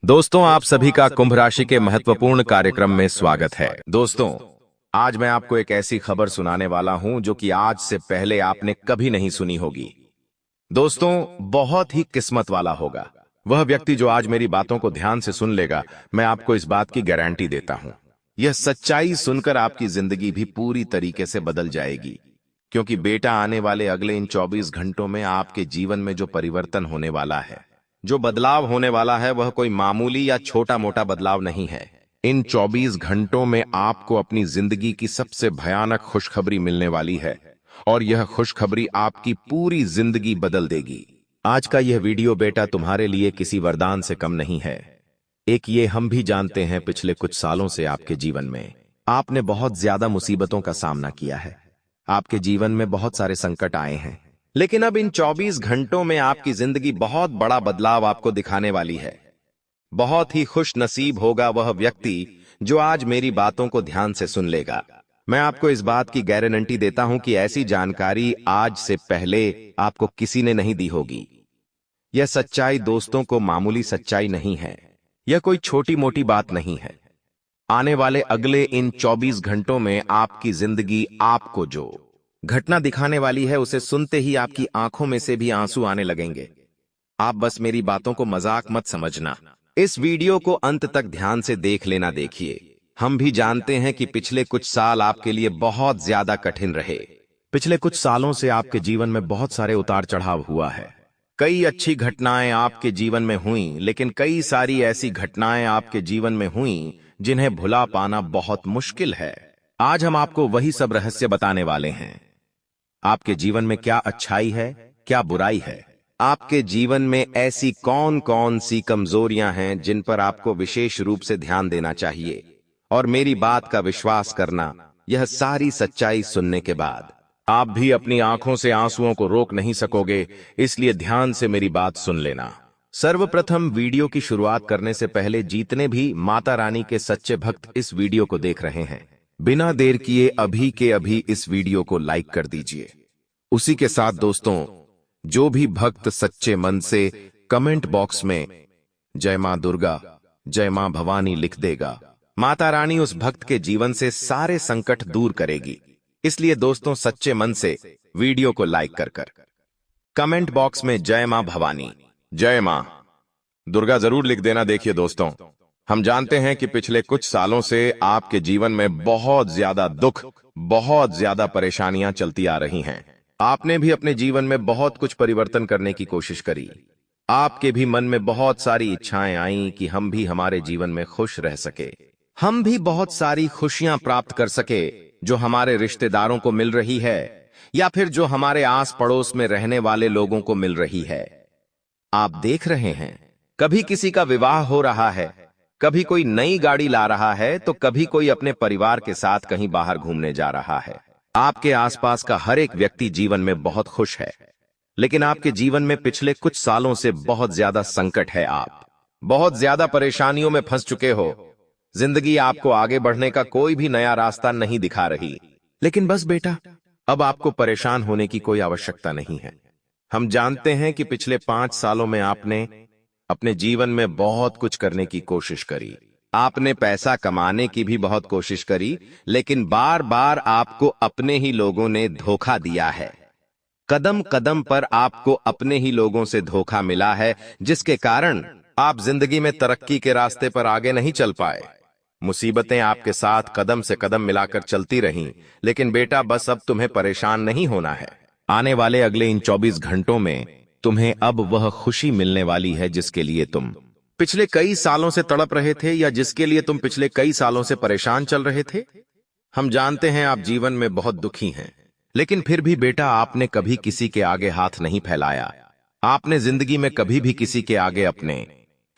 दोस्तों, आप सभी का कुंभ राशि के महत्वपूर्ण कार्यक्रम में स्वागत है। दोस्तों, आज मैं आपको एक ऐसी खबर सुनाने वाला हूं जो कि आज से पहले आपने कभी नहीं सुनी होगी। दोस्तों, बहुत ही किस्मत वाला होगा वह व्यक्ति जो आज मेरी बातों को ध्यान से सुन लेगा। मैं आपको इस बात की गारंटी देता हूं। यह सच्चाई सुनकर आपकी जिंदगी भी पूरी तरीके से बदल जाएगी, क्योंकि बेटा, आने वाले अगले इन 24 घंटों में आपके जीवन में जो परिवर्तन होने वाला है, जो बदलाव होने वाला है, वह कोई मामूली या छोटा मोटा बदलाव नहीं है। इन 24 घंटों में आपको अपनी जिंदगी की सबसे भयानक खुशखबरी मिलने वाली है, और यह खुशखबरी आपकी पूरी जिंदगी बदल देगी। आज का यह वीडियो बेटा तुम्हारे लिए किसी वरदान से कम नहीं है। एक ये हम भी जानते हैं, पिछले कुछ सालों से आपके जीवन में आपने बहुत ज्यादा मुसीबतों का सामना किया है। आपके जीवन में बहुत सारे संकट आए हैं, लेकिन अब इन 24 घंटों में आपकी जिंदगी बहुत बड़ा बदलाव आपको दिखाने वाली है। बहुत ही खुश नसीब होगा वह व्यक्ति जो आज मेरी बातों को ध्यान से सुन लेगा। मैं आपको इस बात की गारंटी देता हूं कि ऐसी जानकारी आज से पहले आपको किसी ने नहीं दी होगी। यह सच्चाई दोस्तों को मामूली सच्चाई नहीं है, यह कोई छोटी मोटी बात नहीं है। आने वाले अगले इन 24 घंटों में आपकी जिंदगी आपको जो घटना दिखाने वाली है, उसे सुनते ही आपकी आंखों में से भी आंसू आने लगेंगे। आप बस मेरी बातों को मजाक मत समझना। इस वीडियो को अंत तक ध्यान से देख लेना। देखिए, हम भी जानते हैं कि पिछले कुछ साल आपके लिए बहुत ज्यादा कठिन रहे। पिछले कुछ सालों से आपके जीवन में बहुत सारे उतार चढ़ाव हुआ है। कई अच्छी घटनाएं आपके जीवन में हुई, लेकिन कई सारी ऐसी घटनाएं आपके जीवन में हुई जिन्हें भुला पाना बहुत मुश्किल है। आज हम आपको वही सब रहस्य बताने वाले हैं। आपके जीवन में क्या अच्छाई है, क्या बुराई है, आपके जीवन में ऐसी कौन कौन सी कमजोरियां हैं जिन पर आपको विशेष रूप से ध्यान देना चाहिए। और मेरी बात का विश्वास करना, यह सारी सच्चाई सुनने के बाद आप भी अपनी आंखों से आंसुओं को रोक नहीं सकोगे। इसलिए ध्यान से मेरी बात सुन लेना। सर्वप्रथम, वीडियो की शुरुआत करने से पहले जितने भी माता रानी के सच्चे भक्त इस वीडियो को देख रहे हैं, बिना देर किए अभी के अभी इस वीडियो को लाइक कर दीजिए। उसी के साथ दोस्तों, जो भी भक्त सच्चे मन से कमेंट बॉक्स में जय मां दुर्गा, जय मां भवानी लिख देगा, माता रानी उस भक्त के जीवन से सारे संकट दूर करेगी। इसलिए दोस्तों, सच्चे मन से वीडियो को लाइक कर कमेंट बॉक्स में जय मां भवानी, जय मां दुर्गा जरूर लिख देना। देखिए दोस्तों, हम जानते हैं कि पिछले कुछ सालों से आपके जीवन में बहुत ज्यादा दुख, बहुत ज्यादा परेशानियां चलती आ रही हैं। आपने भी अपने जीवन में बहुत कुछ परिवर्तन करने की कोशिश करी। आपके भी मन में बहुत सारी इच्छाएं आईं कि हम भी हमारे जीवन में खुश रह सके, हम भी बहुत सारी खुशियां प्राप्त कर सके जो हमारे रिश्तेदारों को मिल रही है, या फिर जो हमारे आस पड़ोस में रहने वाले लोगों को मिल रही है। आप देख रहे हैं, कभी किसी का विवाह हो रहा है, कभी कोई नई गाड़ी ला रहा है, तो कभी कोई अपने परिवार के साथ कहीं बाहर घूमने जा रहा है। आपके आसपास का हर एक व्यक्ति जीवन में बहुत खुश है, लेकिन आपके जीवन में पिछले कुछ सालों से बहुत ज्यादा संकट है। आप बहुत ज्यादा परेशानियों में फंस चुके हो। जिंदगी आपको आगे बढ़ने का कोई भी नया रास्ता नहीं दिखा रही। लेकिन बस बेटा, अब आपको परेशान होने की कोई आवश्यकता नहीं है। हम जानते हैं कि पिछले 5 सालों में आपने अपने जीवन में बहुत कुछ करने की कोशिश करी। आपने पैसा कमाने की भी बहुत कोशिश करी, लेकिन बार बार आपको अपने ही लोगों ने धोखा दिया है। कदम कदम पर आपको अपने ही लोगों से धोखा मिला है, जिसके कारण आप जिंदगी में तरक्की के रास्ते पर आगे नहीं चल पाए। मुसीबतें आपके साथ कदम से कदम मिलाकर चलती रहीं, लेकिन बेटा, बस अब तुम्हें परेशान नहीं होना है। आने वाले अगले इन 24 घंटों में तुम्हें अब वह खुशी मिलने वाली है जिसके लिए तुम पिछले कई सालों से तड़प रहे थे, या जिसके लिए तुम पिछले कई सालों से परेशान चल रहे थे। हम जानते हैं आप जीवन में बहुत दुखी हैं, लेकिन फिर भी बेटा, आपने कभी किसी के आगे हाथ नहीं फैलाया। आपने जिंदगी में कभी भी किसी के आगे अपने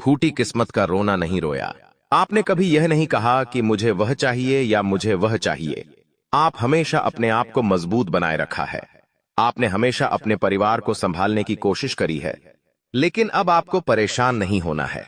फूटी किस्मत का रोना नहीं रोया। आपने कभी यह नहीं कहा कि मुझे वह चाहिए या मुझे वह चाहिए। आप हमेशा अपने आप को मजबूत बनाए रखा है। आपने हमेशा अपने परिवार को संभालने की कोशिश करी है, लेकिन अब आपको परेशान नहीं होना है।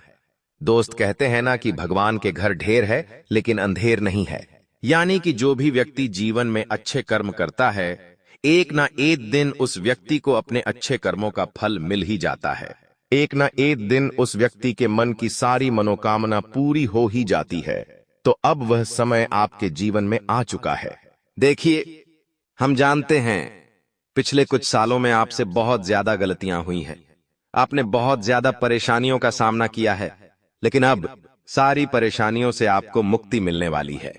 दोस्त कहते हैं ना कि भगवान के घर ढेर है, लेकिन अंधेर नहीं है। यानी कि जो भी व्यक्ति जीवन में अच्छे कर्म करता है, एक ना एक दिन उस व्यक्ति को अपने अच्छे कर्मों का फल मिल ही जाता है। एक न एक दिन उस व्यक्ति के मन की सारी मनोकामना पूरी हो ही जाती है। तो अब वह समय आपके जीवन में आ चुका है। देखिए, हम जानते हैं पिछले कुछ सालों में आपसे बहुत ज्यादा गलतियां हुई हैं। आपने बहुत ज्यादा परेशानियों का सामना किया है, लेकिन अब सारी परेशानियों से आपको मुक्ति मिलने वाली है।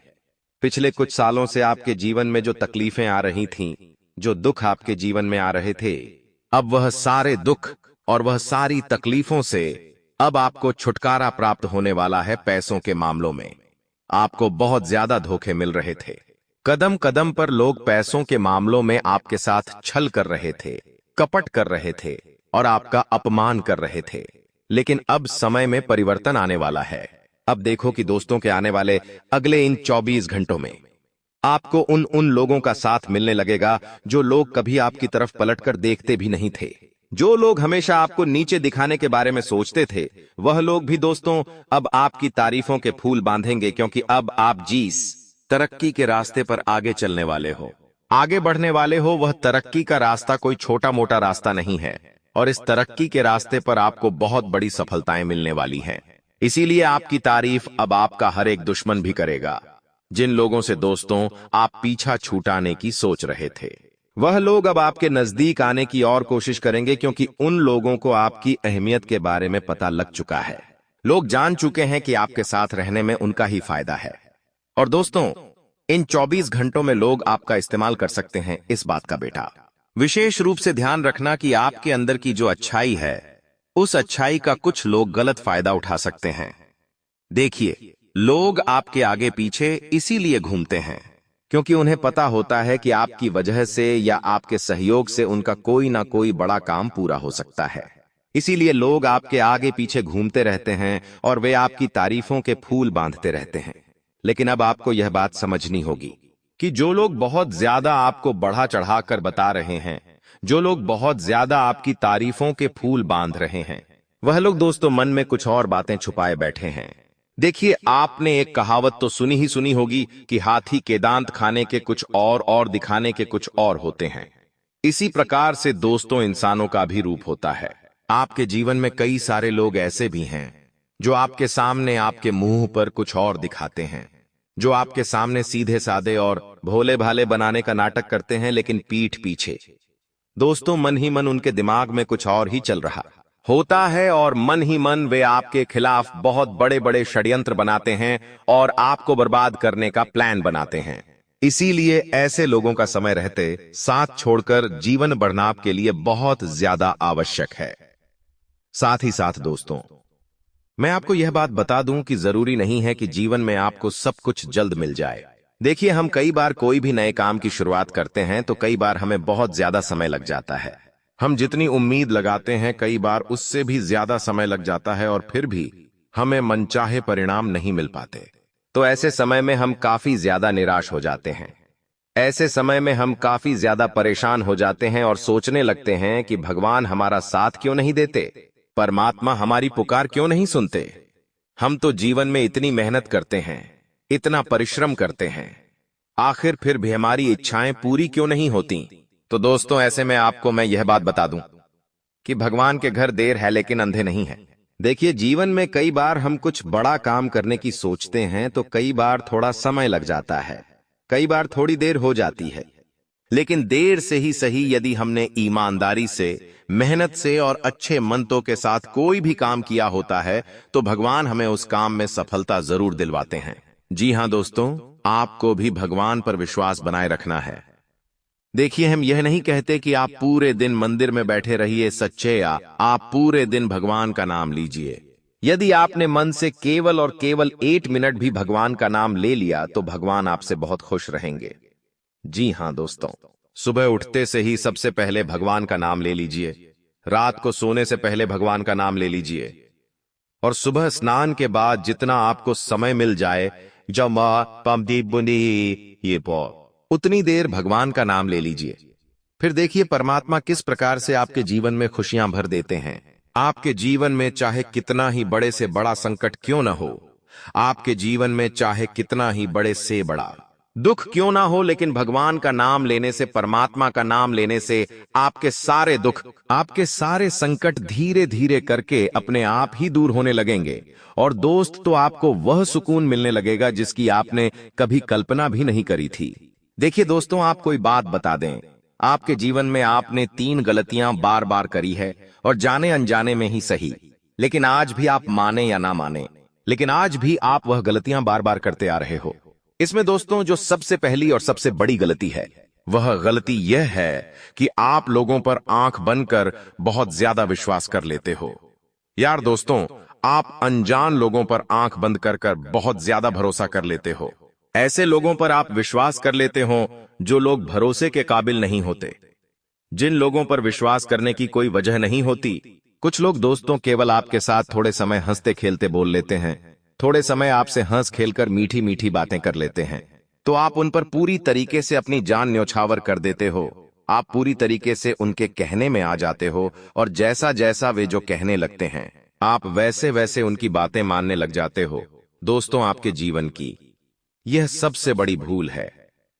पिछले कुछ सालों से आपके जीवन में जो तकलीफें आ रही थीं, जो दुख आपके जीवन में आ रहे थे, अब वह सारे दुख और वह सारी तकलीफों से अब आपको छुटकारा प्राप्त होने वाला है। पैसों के मामलों में आपको बहुत ज्यादा धोखे मिल रहे थे। कदम कदम पर लोग पैसों के मामलों में आपके साथ छल कर रहे थे, कपट कर रहे थे और आपका अपमान कर रहे थे। लेकिन अब समय में परिवर्तन आने वाला है। अब देखो कि दोस्तों के आने वाले अगले इन 24 घंटों में आपको उन लोगों का साथ मिलने लगेगा जो लोग कभी आपकी तरफ पलटकर देखते भी नहीं थे। जो लोग हमेशा आपको नीचे दिखाने के बारे में सोचते थे, वह लोग भी दोस्तों अब आपकी तारीफों के फूल बांधेंगे, क्योंकि अब आप जिस तरक्की के रास्ते पर आगे चलने वाले हो, आगे बढ़ने वाले हो, वह तरक्की का रास्ता कोई छोटा मोटा रास्ता नहीं है। और इस तरक्की के रास्ते पर आपको बहुत बड़ी सफलताएं मिलने वाली हैं। इसीलिए आपकी तारीफ अब आपका हर एक दुश्मन भी करेगा। जिन लोगों से दोस्तों आप पीछा छूटाने की सोच रहे थे, वह लोग अब आपके नजदीक आने की और कोशिश करेंगे, क्योंकि उन लोगों को आपकी अहमियत के बारे में पता लग चुका है। लोग जान चुके हैं कि आपके साथ रहने में उनका ही फायदा है। और दोस्तों, इन 24 घंटों में लोग आपका इस्तेमाल कर सकते हैं, इस बात का बेटा विशेष रूप से ध्यान रखना कि आपके अंदर की जो अच्छाई है, उस अच्छाई का कुछ लोग गलत फायदा उठा सकते हैं। देखिए, लोग आपके आगे पीछे इसीलिए घूमते हैं क्योंकि उन्हें पता होता है कि आपकी वजह से या आपके सहयोग से उनका कोई ना कोई बड़ा काम पूरा हो सकता है। इसीलिए लोग आपके आगे पीछे घूमते रहते हैं और वे आपकी तारीफों के फूल बांधते रहते हैं। लेकिन अब आपको यह बात समझनी होगी कि जो लोग बहुत ज्यादा आपको बढ़ा चढ़ाकर बता रहे हैं, जो लोग बहुत ज्यादा आपकी तारीफों के फूल बांध रहे हैं, वह लोग दोस्तों मन में कुछ और बातें छुपाए बैठे हैं। देखिए, आपने एक कहावत तो सुनी ही सुनी होगी कि हाथी के दांत खाने के कुछ और दिखाने के कुछ और होते हैं। इसी प्रकार से दोस्तों इंसानों का भी रूप होता है। आपके जीवन में कई सारे लोग ऐसे भी हैं जो आपके सामने आपके मुंह पर कुछ और दिखाते हैं, जो आपके सामने सीधे साधे और भोले भाले बनाने का नाटक करते हैं, लेकिन पीठ पीछे दोस्तों मन ही मन उनके दिमाग में कुछ और ही चल रहा होता है और मन ही मन वे आपके खिलाफ बहुत बड़े बड़े षड्यंत्र बनाते हैं और आपको बर्बाद करने का प्लान बनाते हैं। इसीलिए ऐसे लोगों का समय रहते साथ छोड़कर जीवन बढ़ना आपके लिए बहुत ज्यादा आवश्यक है। साथ ही साथ दोस्तों, मैं आपको यह बात बता दूं कि जरूरी नहीं है कि जीवन में आपको सब कुछ जल्द मिल जाए। देखिए, हम कई बार कोई भी नए काम की शुरुआत करते हैं तो कई बार हमें बहुत ज्यादा समय लग जाता है। हम जितनी उम्मीद लगाते हैं कई बार उससे भी ज्यादा समय लग जाता है और फिर भी हमें मनचाहे परिणाम नहीं मिल पाते। तो ऐसे समय में हम काफी ज्यादा निराश हो जाते हैं। ऐसे समय में हम काफी ज्यादा परेशान हो जाते हैं और सोचने लगते हैं कि भगवान हमारा साथ क्यों नहीं देते, परमात्मा हमारी पुकार क्यों नहीं सुनते। हम तो जीवन में इतनी मेहनत करते हैं, इतना परिश्रम करते हैं, आखिर फिर भी हमारी इच्छाएं पूरी क्यों नहीं होती। तो दोस्तों, ऐसे में आपको मैं यह बात बता दूं कि भगवान के घर देर है लेकिन अंधे नहीं है। देखिए, जीवन में कई बार हम कुछ बड़ा काम करने की सोचते हैं तो कई बार थोड़ा समय लग जाता है, कई बार थोड़ी देर हो जाती है, लेकिन देर से ही सही यदि हमने ईमानदारी से, मेहनत से और अच्छे मंतों के साथ कोई भी काम किया होता है तो भगवान हमें उस काम में सफलता जरूर दिलवाते हैं। जी हां दोस्तों, आपको भी भगवान पर विश्वास बनाए रखना है। देखिए, हम यह नहीं कहते कि आप पूरे दिन मंदिर में बैठे रहिए सच्चे, या आप पूरे दिन भगवान का नाम लीजिए। यदि आपने मन से केवल और केवल 8 मिनट भी भगवान का नाम ले लिया तो भगवान आपसे बहुत खुश रहेंगे। जी हां दोस्तों, सुबह उठते से ही सबसे पहले भगवान का नाम ले लीजिए, रात को सोने से पहले भगवान का नाम ले लीजिए, और सुबह स्नान के बाद जितना आपको समय मिल जाए, उतनी देर भगवान का नाम ले लीजिए। फिर देखिए परमात्मा किस प्रकार से आपके जीवन में खुशियां भर देते हैं। आपके जीवन में चाहे कितना ही बड़े से बड़ा संकट क्यों न हो, आपके जीवन में चाहे कितना ही बड़े से बड़ा दुख क्यों ना हो, लेकिन भगवान का नाम लेने से, परमात्मा का नाम लेने से आपके सारे दुख, आपके सारे संकट धीरे धीरे करके अपने आप ही दूर होने लगेंगे। और दोस्त, तो आपको वह सुकून मिलने लगेगा जिसकी आपने कभी कल्पना भी नहीं करी थी। देखिए दोस्तों, आप कोई बात बता दें, आपके जीवन में आपने 3 गलतियां बार बार करी है, और जाने अनजाने में ही सही, लेकिन आज भी आप माने या ना माने, लेकिन आज भी आप वह गलतियां बार बार करते आ रहे हो। इसमें दोस्तों जो सबसे पहली और सबसे बड़ी गलती है, वह गलती यह है कि आप लोगों पर आंख बनकर बहुत ज्यादा विश्वास कर लेते हो। यार दोस्तों, आप अनजान लोगों पर आंख बंद कर कर बहुत ज्यादा भरोसा कर लेते हो। ऐसे लोगों पर आप विश्वास कर लेते हो जो लोग भरोसे के काबिल नहीं होते, जिन लोगों पर विश्वास करने की कोई वजह नहीं होती। कुछ लोग दोस्तों केवल आपके साथ थोड़े समय हंसते खेलते बोल लेते हैं, थोड़े समय आपसे हंस खेलकर मीठी मीठी बातें कर लेते हैं, तो आप उन पर पूरी तरीके से अपनी जान न्यौछावर कर देते हो। आप पूरी तरीके से उनके कहने में आ जाते हो, और जैसा जैसा वे जो कहने लगते हैं, आप वैसे वैसे उनकी बातें मानने लग जाते हो। दोस्तों, आपके जीवन की यह सबसे बड़ी भूल है,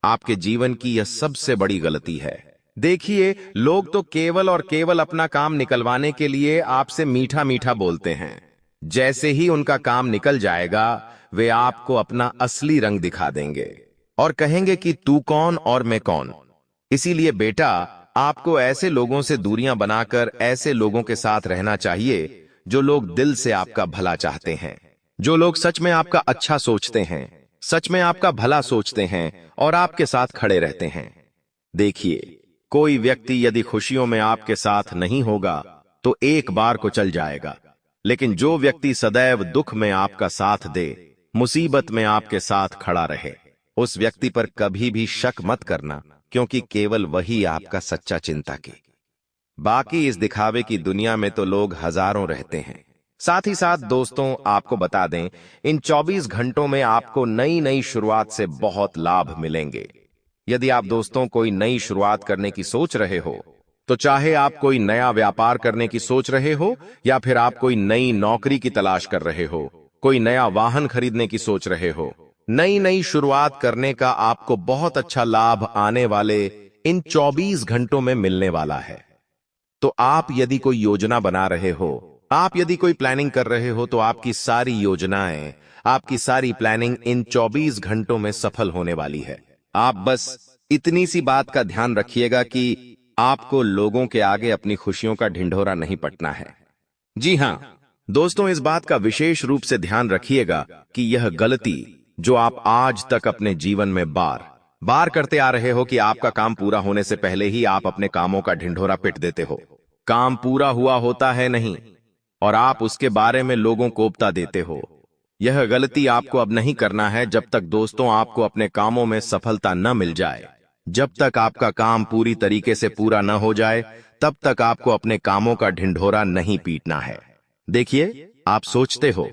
आपके जीवन की यह सबसे बड़ी गलती है। देखिए, लोग तो केवल और केवल अपना काम निकलवाने के लिए आपसे मीठा मीठा बोलते हैं। जैसे ही उनका काम निकल जाएगा, वे आपको अपना असली रंग दिखा देंगे और कहेंगे कि तू कौन और मैं कौन। इसीलिए बेटा, आपको ऐसे लोगों से दूरियां बनाकर ऐसे लोगों के साथ रहना चाहिए जो लोग दिल से आपका भला चाहते हैं, जो लोग सच में आपका अच्छा सोचते हैं, सच में आपका भला सोचते हैं और आपके साथ खड़े रहते हैं। देखिए, कोई व्यक्ति यदि खुशियों में आपके साथ नहीं होगा तो एक बार को चल जाएगा, लेकिन जो व्यक्ति सदैव दुख में आपका साथ दे, मुसीबत में आपके साथ खड़ा रहे, उस व्यक्ति पर कभी भी शक मत करना, क्योंकि केवल वही आपका सच्चा चिंतक है। बाकी इस दिखावे की दुनिया में तो लोग हजारों रहते हैं। साथ ही साथ दोस्तों, आपको बता दें, इन 24 घंटों में आपको नई नई शुरुआत से बहुत लाभ मिलेंगे। यदि आप दोस्तों कोई नई शुरुआत करने की सोच रहे हो, तो चाहे आप कोई नया व्यापार करने की सोच रहे हो, या फिर आप कोई नई नौकरी की तलाश कर रहे हो, कोई नया वाहन खरीदने की सोच रहे हो, नई नई शुरुआत करने का आपको बहुत अच्छा लाभ आने वाले इन 24 घंटों में मिलने वाला है। तो आप यदि कोई योजना बना रहे हो, आप यदि कोई प्लानिंग कर रहे हो, तो आपकी सारी योजनाएं, आपकी सारी प्लानिंग इन 24 घंटों में सफल होने वाली है। आप बस इतनी सी बात का ध्यान रखिएगा कि आपको लोगों के आगे अपनी खुशियों का ढिंढोरा नहीं पटना है। जी हां दोस्तों, इस बात का विशेष रूप से ध्यान रखिएगा कि यह गलती जो आप आज तक अपने जीवन में बार बार करते आ रहे हो कि आपका काम पूरा होने से पहले ही आप अपने कामों का ढिंढोरा पिट देते हो। काम पूरा हुआ होता है नहीं, और आप उसके बारे में लोगों को उपता देते हो। यह गलती आपको अब नहीं करना है जब तक दोस्तों आपको अपने कामों में सफलता न मिल जाए। जब तक आपका काम पूरी तरीके से पूरा न हो जाए, तब तक आपको अपने कामों का ढिंढोरा नहीं पीटना है। देखिए, आप सोचते हो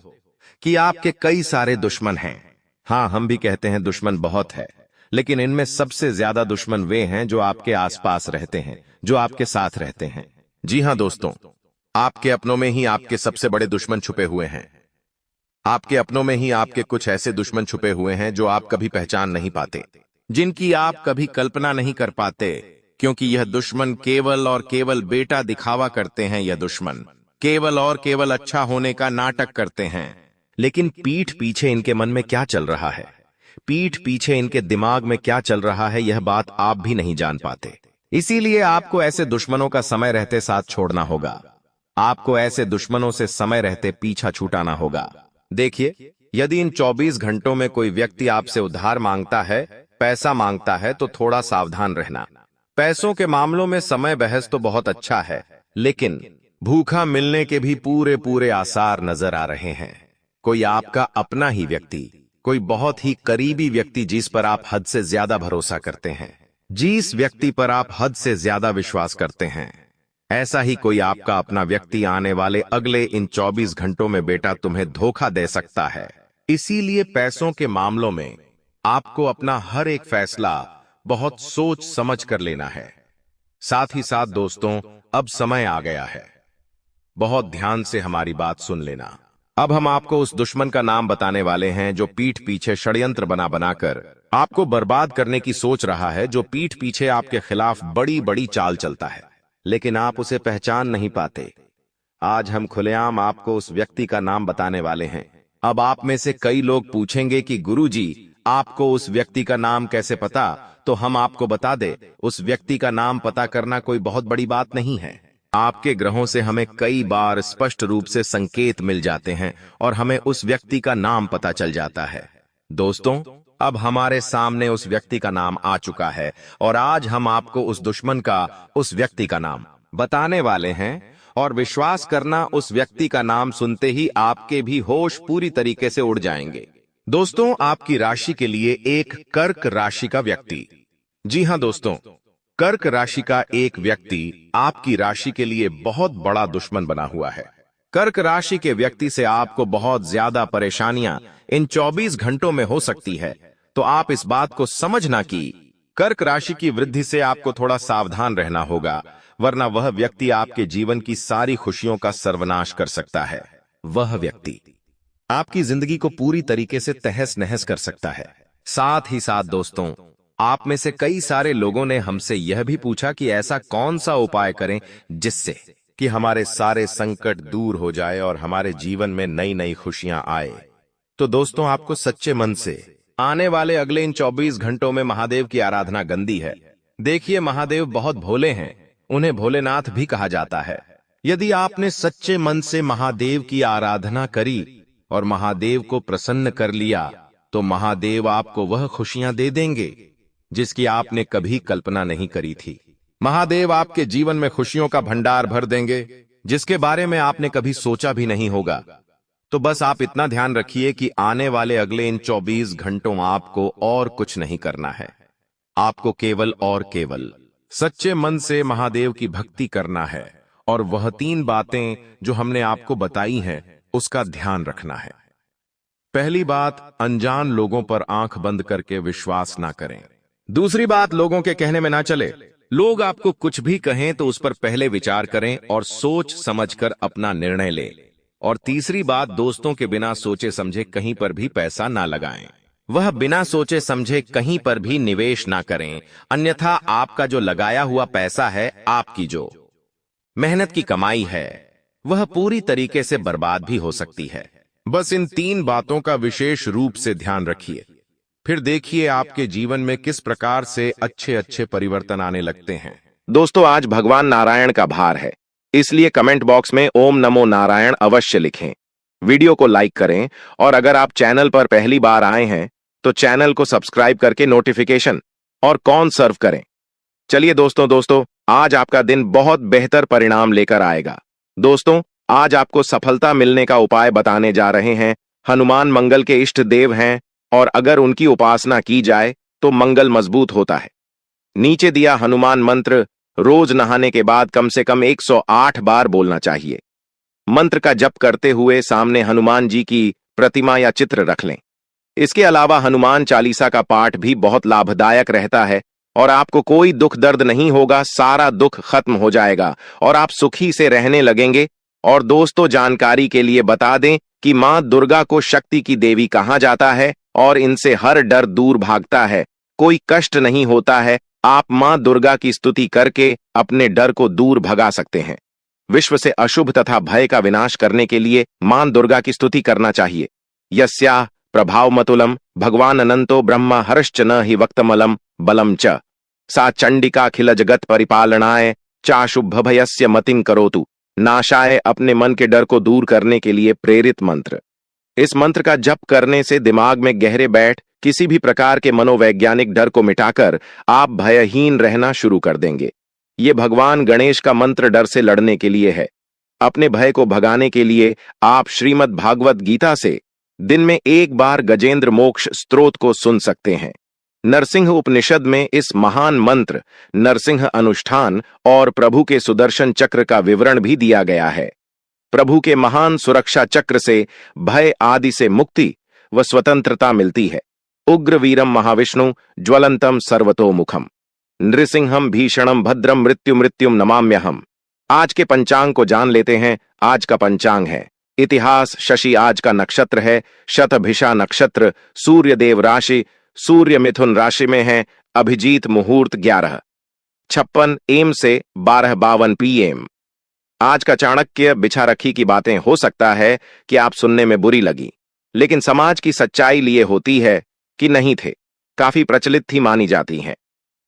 कि आपके कई सारे दुश्मन हैं। हाँ, हम भी कहते हैं दुश्मन बहुत है, लेकिन इनमें सबसे ज्यादा दुश्मन वे हैं जो आपके आसपास रहते हैं, जो आपके साथ रहते हैं। जी हां दोस्तों, आपके अपनों में ही आपके सबसे बड़े दुश्मन छुपे हुए हैं। आपके अपनों में ही आपके कुछ ऐसे दुश्मन छुपे हुए हैं जो आप कभी पहचान नहीं पाते, जिनकी आप कभी कल्पना नहीं कर पाते, क्योंकि यह दुश्मन केवल और केवल बेटा दिखावा करते हैं। यह दुश्मन केवल और केवल अच्छा होने का नाटक करते हैं, लेकिन पीठ पीछे इनके मन में क्या चल रहा है, पीठ पीछे इनके दिमाग में क्या चल रहा है, यह बात आप भी नहीं जान पाते। इसीलिए आपको ऐसे दुश्मनों का समय रहते साथ छोड़ना होगा। आपको ऐसे दुश्मनों से समय रहते पीछा छूटाना होगा। देखिए, यदि इन 24 घंटों में कोई व्यक्ति आपसे उधार मांगता है, पैसा मांगता है, तो थोड़ा सावधान रहना। पैसों के मामलों में समय बहस तो बहुत अच्छा है, लेकिन भूखा मिलने के भी पूरे पूरे आसार नजर आ रहे हैं। कोई आपका अपना ही व्यक्ति, कोई बहुत ही करीबी व्यक्ति जिस पर आप हद से ज्यादा भरोसा करते हैं, जिस व्यक्ति पर आप हद से ज्यादा विश्वास करते हैं, ऐसा ही कोई आपका अपना व्यक्ति आने वाले अगले इन 24 घंटों में बेटा तुम्हें धोखा दे सकता है। इसीलिए पैसों के मामलों में आपको अपना हर एक फैसला बहुत सोच समझ कर लेना है। साथ ही साथ दोस्तों, अब समय आ गया है, बहुत ध्यान से हमारी बात सुन लेना। अब हम आपको उस दुश्मन का नाम बताने वाले हैं जो पीठ पीछे षड्यंत्र बना बनाकर आपको बर्बाद करने की सोच रहा है, जो पीठ पीछे आपके खिलाफ बड़ी बड़ी चाल चलता है, लेकिन आप उसे पहचान नहीं पाते। आज हम खुलेआम आपको उस व्यक्ति का नाम बताने वाले हैं। अब आप में से कई लोग पूछेंगे कि गुरुजी, आपको उस व्यक्ति का नाम कैसे पता? तो हम आपको बता दें, उस व्यक्ति का नाम पता करना कोई बहुत बड़ी बात नहीं है। आपके ग्रहों से हमें कई बार स्पष्ट रूप से संकेत मिल जाते हैं और हमें उस व्यक्ति का नाम पता चल जाता है। दोस्तों, अब हमारे सामने उस व्यक्ति का नाम आ चुका है और आज हम आपको उस दुश्मन का, उस व्यक्ति का नाम बताने वाले हैं। और विश्वास करना, उस व्यक्ति का नाम सुनते ही आपके भी होश पूरी तरीके से उड़ जाएंगे। दोस्तों, आपकी राशि के लिए एक कर्क राशि का व्यक्ति। जी हां दोस्तों, कर्क राशि का एक व्यक्ति आपकी राशि के लिए बहुत बड़ा दुश्मन बना हुआ है। कर्क राशि के व्यक्ति से आपको बहुत ज्यादा परेशानियां इन 24 घंटों में हो सकती है। तो आप इस बात को समझना कि कर्क राशि की वृद्धि से आपको थोड़ा सावधान रहना होगा, वरना वह व्यक्ति आपके जीवन की सारी खुशियों का सर्वनाश कर सकता है। वह व्यक्ति आपकी जिंदगी को पूरी तरीके से तहस नहस कर सकता है। साथ ही साथ दोस्तों, आप में से कई सारे लोगों ने हमसे यह भी पूछा कि ऐसा कौन सा उपाय करें जिससे कि हमारे सारे संकट दूर हो जाए और हमारे जीवन में नई नई खुशियां आए। तो दोस्तों, आपको सच्चे मन से आने वाले अगले इन 24 घंटों में महादेव की आराधना गंदी है। देखिए, महादेव बहुत भोले हैं, उन्हें भोलेनाथ भी कहा जाता है। यदि आपने सच्चे मन से महादेव की आराधना करी और महादेव को प्रसन्न कर लिया, तो महादेव आपको वह खुशियां दे देंगे जिसकी आपने कभी कल्पना नहीं करी थी। महादेव आपके जीवन में खुशियों का भंडार भर देंगे जिसके बारे में आपने कभी सोचा भी नहीं होगा। तो बस आप इतना ध्यान रखिए कि आने वाले अगले इन 24 घंटों आपको और कुछ नहीं करना है। आपको केवल और केवल सच्चे मन से महादेव की भक्ति करना है और वह 3 बातें जो हमने आपको बताई हैं उसका ध्यान रखना है। पहली बात, अनजान लोगों पर आंख बंद करके विश्वास ना करें। दूसरी बात, लोगों के कहने में ना चले। लोग आपको कुछ भी कहें तो उस पर पहले विचार करें और सोच समझकर अपना निर्णय लें। और तीसरी बात, दोस्तों के बिना सोचे समझे कहीं पर भी पैसा ना लगाएं। वह बिना सोचे समझे कहीं पर भी निवेश ना करें, अन्यथा आपका जो लगाया हुआ पैसा है, आपकी जो मेहनत की कमाई है, वह पूरी तरीके से बर्बाद भी हो सकती है। बस इन 3 बातों का विशेष रूप से ध्यान रखिए, फिर देखिए आपके जीवन में किस प्रकार से अच्छे अच्छे परिवर्तन आने लगते हैं। दोस्तों, आज भगवान नारायण का भार है, इसलिए कमेंट बॉक्स में ओम नमो नारायण अवश्य लिखें। वीडियो को लाइक करें और अगर आप चैनल पर पहली बार आए हैं तो चैनल को सब्सक्राइब करके नोटिफिकेशन और कॉल सर्व करें। चलिए दोस्तों, आज आपका दिन बहुत बेहतर परिणाम लेकर आएगा। दोस्तों, आज आपको सफलता मिलने का उपाय बताने जा रहे हैं। हनुमान मंगल के इष्ट देव हैं और अगर उनकी उपासना की जाए तो मंगल मजबूत होता है। नीचे दिया हनुमान मंत्र रोज नहाने के बाद कम से कम 108 बार बोलना चाहिए। मंत्र का जप करते हुए सामने हनुमान जी की प्रतिमा या चित्र रख लें। इसके अलावा हनुमान चालीसा का पाठ भी बहुत लाभदायक रहता है और आपको कोई दुख दर्द नहीं होगा, सारा दुख खत्म हो जाएगा और आप सुखी से रहने लगेंगे। और दोस्तों, जानकारी के लिए बता दें कि मां दुर्गा को शक्ति की देवी कहा जाता है और इनसे हर डर दूर भागता है, कोई कष्ट नहीं होता है। आप मां दुर्गा की स्तुति करके अपने डर को दूर भगा सकते हैं। विश्व से अशुभ तथा भय का विनाश करने के लिए मां दुर्गा की स्तुति करना चाहिए। यस्याः प्रभावमतुलम भगवान अनंतो ब्रह्मा हर्श्च न हि वक्तमलम बलम च सा चंडिका खिल जगत परिपालनाय चाशुभ भयस्य मतिं करोतु। नाशाय अपने मन के डर को दूर करने के लिए प्रेरित मंत्र। इस मंत्र का जप करने से दिमाग में गहरे बैठ किसी भी प्रकार के मनोवैज्ञानिक डर को मिटाकर आप भयहीन रहना शुरू कर देंगे। ये भगवान गणेश का मंत्र डर से लड़ने के लिए है। अपने भय को भगाने के लिए आप श्रीमद् भागवत गीता से दिन में 1 बार गजेंद्र मोक्ष स्तोत्र को सुन सकते हैं। नरसिंह उपनिषद में इस महान मंत्र, नरसिंह अनुष्ठान और प्रभु के सुदर्शन चक्र का विवरण भी दिया गया है। प्रभु के महान सुरक्षा चक्र से भय आदि से मुक्ति व स्वतंत्रता मिलती है। उग्र वीरम महाविष्णु ज्वलंतम सर्वतोमुखम नृसिंहम भीषणम भद्रम मृत्युम नमाम्यहम। आज के पंचांग को जान लेते हैं। आज का पंचांग है इतिहास: शशि आज का नक्षत्र है, शतभिषा नक्षत्र, सूर्य देव राशि, सूर्य मिथुन राशि में है, अभिजीत मुहूर्त 11:56 AM से 12:52 PM। आज का चाणक्य बिछा रखी की बातें हो सकता है कि आप सुनने में बुरी लगी, लेकिन समाज की सच्चाई लिए होती है कि नहीं थे, काफी प्रचलित थी, मानी जाती हैं।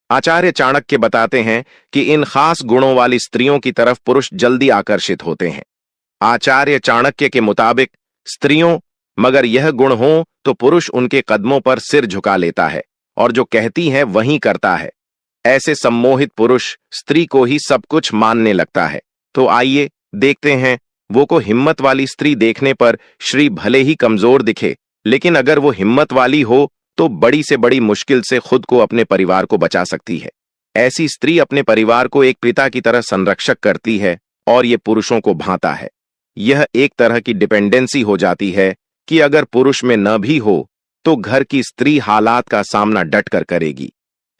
आचार्य चाणक्य बताते हैं कि इन खास गुणों वाली स्त्रियों की तरफ पुरुष जल्दी आकर्षित होते हैं। आचार्य चाणक्य के मुताबिक स्त्रियों मगर यह गुण हो तो पुरुष उनके कदमों पर सिर झुका लेता है और जो कहती है वही करता है। ऐसे सम्मोहित पुरुष स्त्री को ही सब कुछ मानने लगता है। तो आइए देखते हैं, वो को हिम्मत वाली स्त्री देखने पर श्री भले ही कमजोर दिखे, लेकिन अगर वो हिम्मत वाली हो तो बड़ी से बड़ी मुश्किल से खुद को, अपने परिवार को बचा सकती है। ऐसी स्त्री अपने परिवार को एक पिता की तरह संरक्षक करती है और ये पुरुषों को भांता है। यह एक तरह की डिपेंडेंसी हो जाती है कि अगर पुरुष में न भी हो तो घर की स्त्री हालात का सामना डटकर करेगी।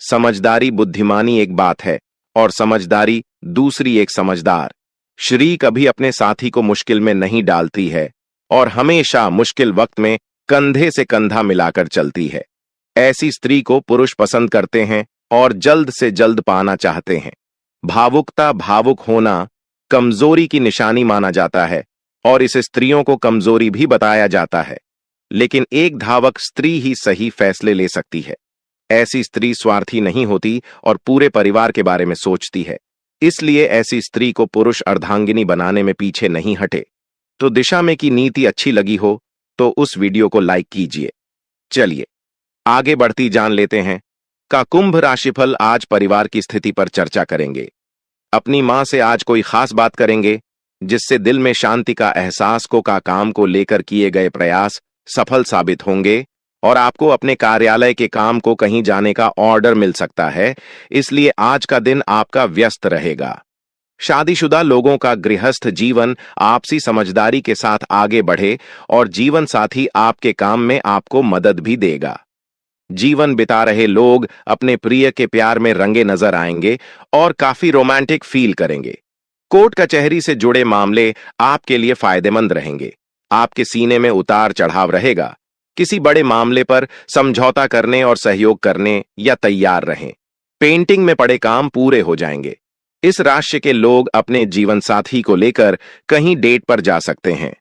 समझदारी बुद्धिमानी एक बात है और समझदारी दूसरी एक समझदार। श्री कभी अपने साथी को मुश्किल में नहीं डालती है और हमेशा मुश्किल वक्त में कंधे से कंधा मिलाकर चलती है। ऐसी स्त्री को पुरुष पसंद करते हैं और जल्द से जल्द पाना चाहते हैं। भावुकता, भावुक होना कमजोरी की निशानी माना जाता है और इसे स्त्रियों को कमजोरी भी बताया जाता है, लेकिन एक धावक स्त्री ही सही फैसले ले सकती है। ऐसी स्त्री स्वार्थी नहीं होती और पूरे परिवार के बारे में सोचती है, इसलिए ऐसी स्त्री को पुरुष अर्धांगिनी बनाने में पीछे नहीं हटे। तो दिशा में की नीति अच्छी लगी हो तो उस वीडियो को लाइक कीजिए। चलिए आगे बढ़ती जान लेते हैं का कुंभ राशिफल। आज परिवार की स्थिति पर चर्चा करेंगे। अपनी मां से आज कोई खास बात करेंगे जिससे दिल में शांति का एहसास को, का काम को लेकर किए गए प्रयास सफल साबित होंगे और आपको अपने कार्यालय के काम को कहीं जाने का ऑर्डर मिल सकता है, इसलिए आज का दिन आपका व्यस्त रहेगा। शादीशुदा लोगों का गृहस्थ जीवन आपसी समझदारी के साथ आगे बढ़े और जीवन साथी आपके काम में आपको मदद भी देगा। जीवन बिता रहे लोग अपने प्रिय के प्यार में रंगे नजर आएंगे और काफी रोमांटिक फील करेंगे। कोर्ट कचहरी से जुड़े मामले आपके लिए फायदेमंद रहेंगे। आपके सीने में उतार चढ़ाव रहेगा। किसी बड़े मामले पर समझौता करने और सहयोग करने या तैयार रहें। पेंटिंग में पड़े काम पूरे हो जाएंगे। इस राशि के लोग अपने जीवन साथी को लेकर कहीं डेट पर जा सकते हैं।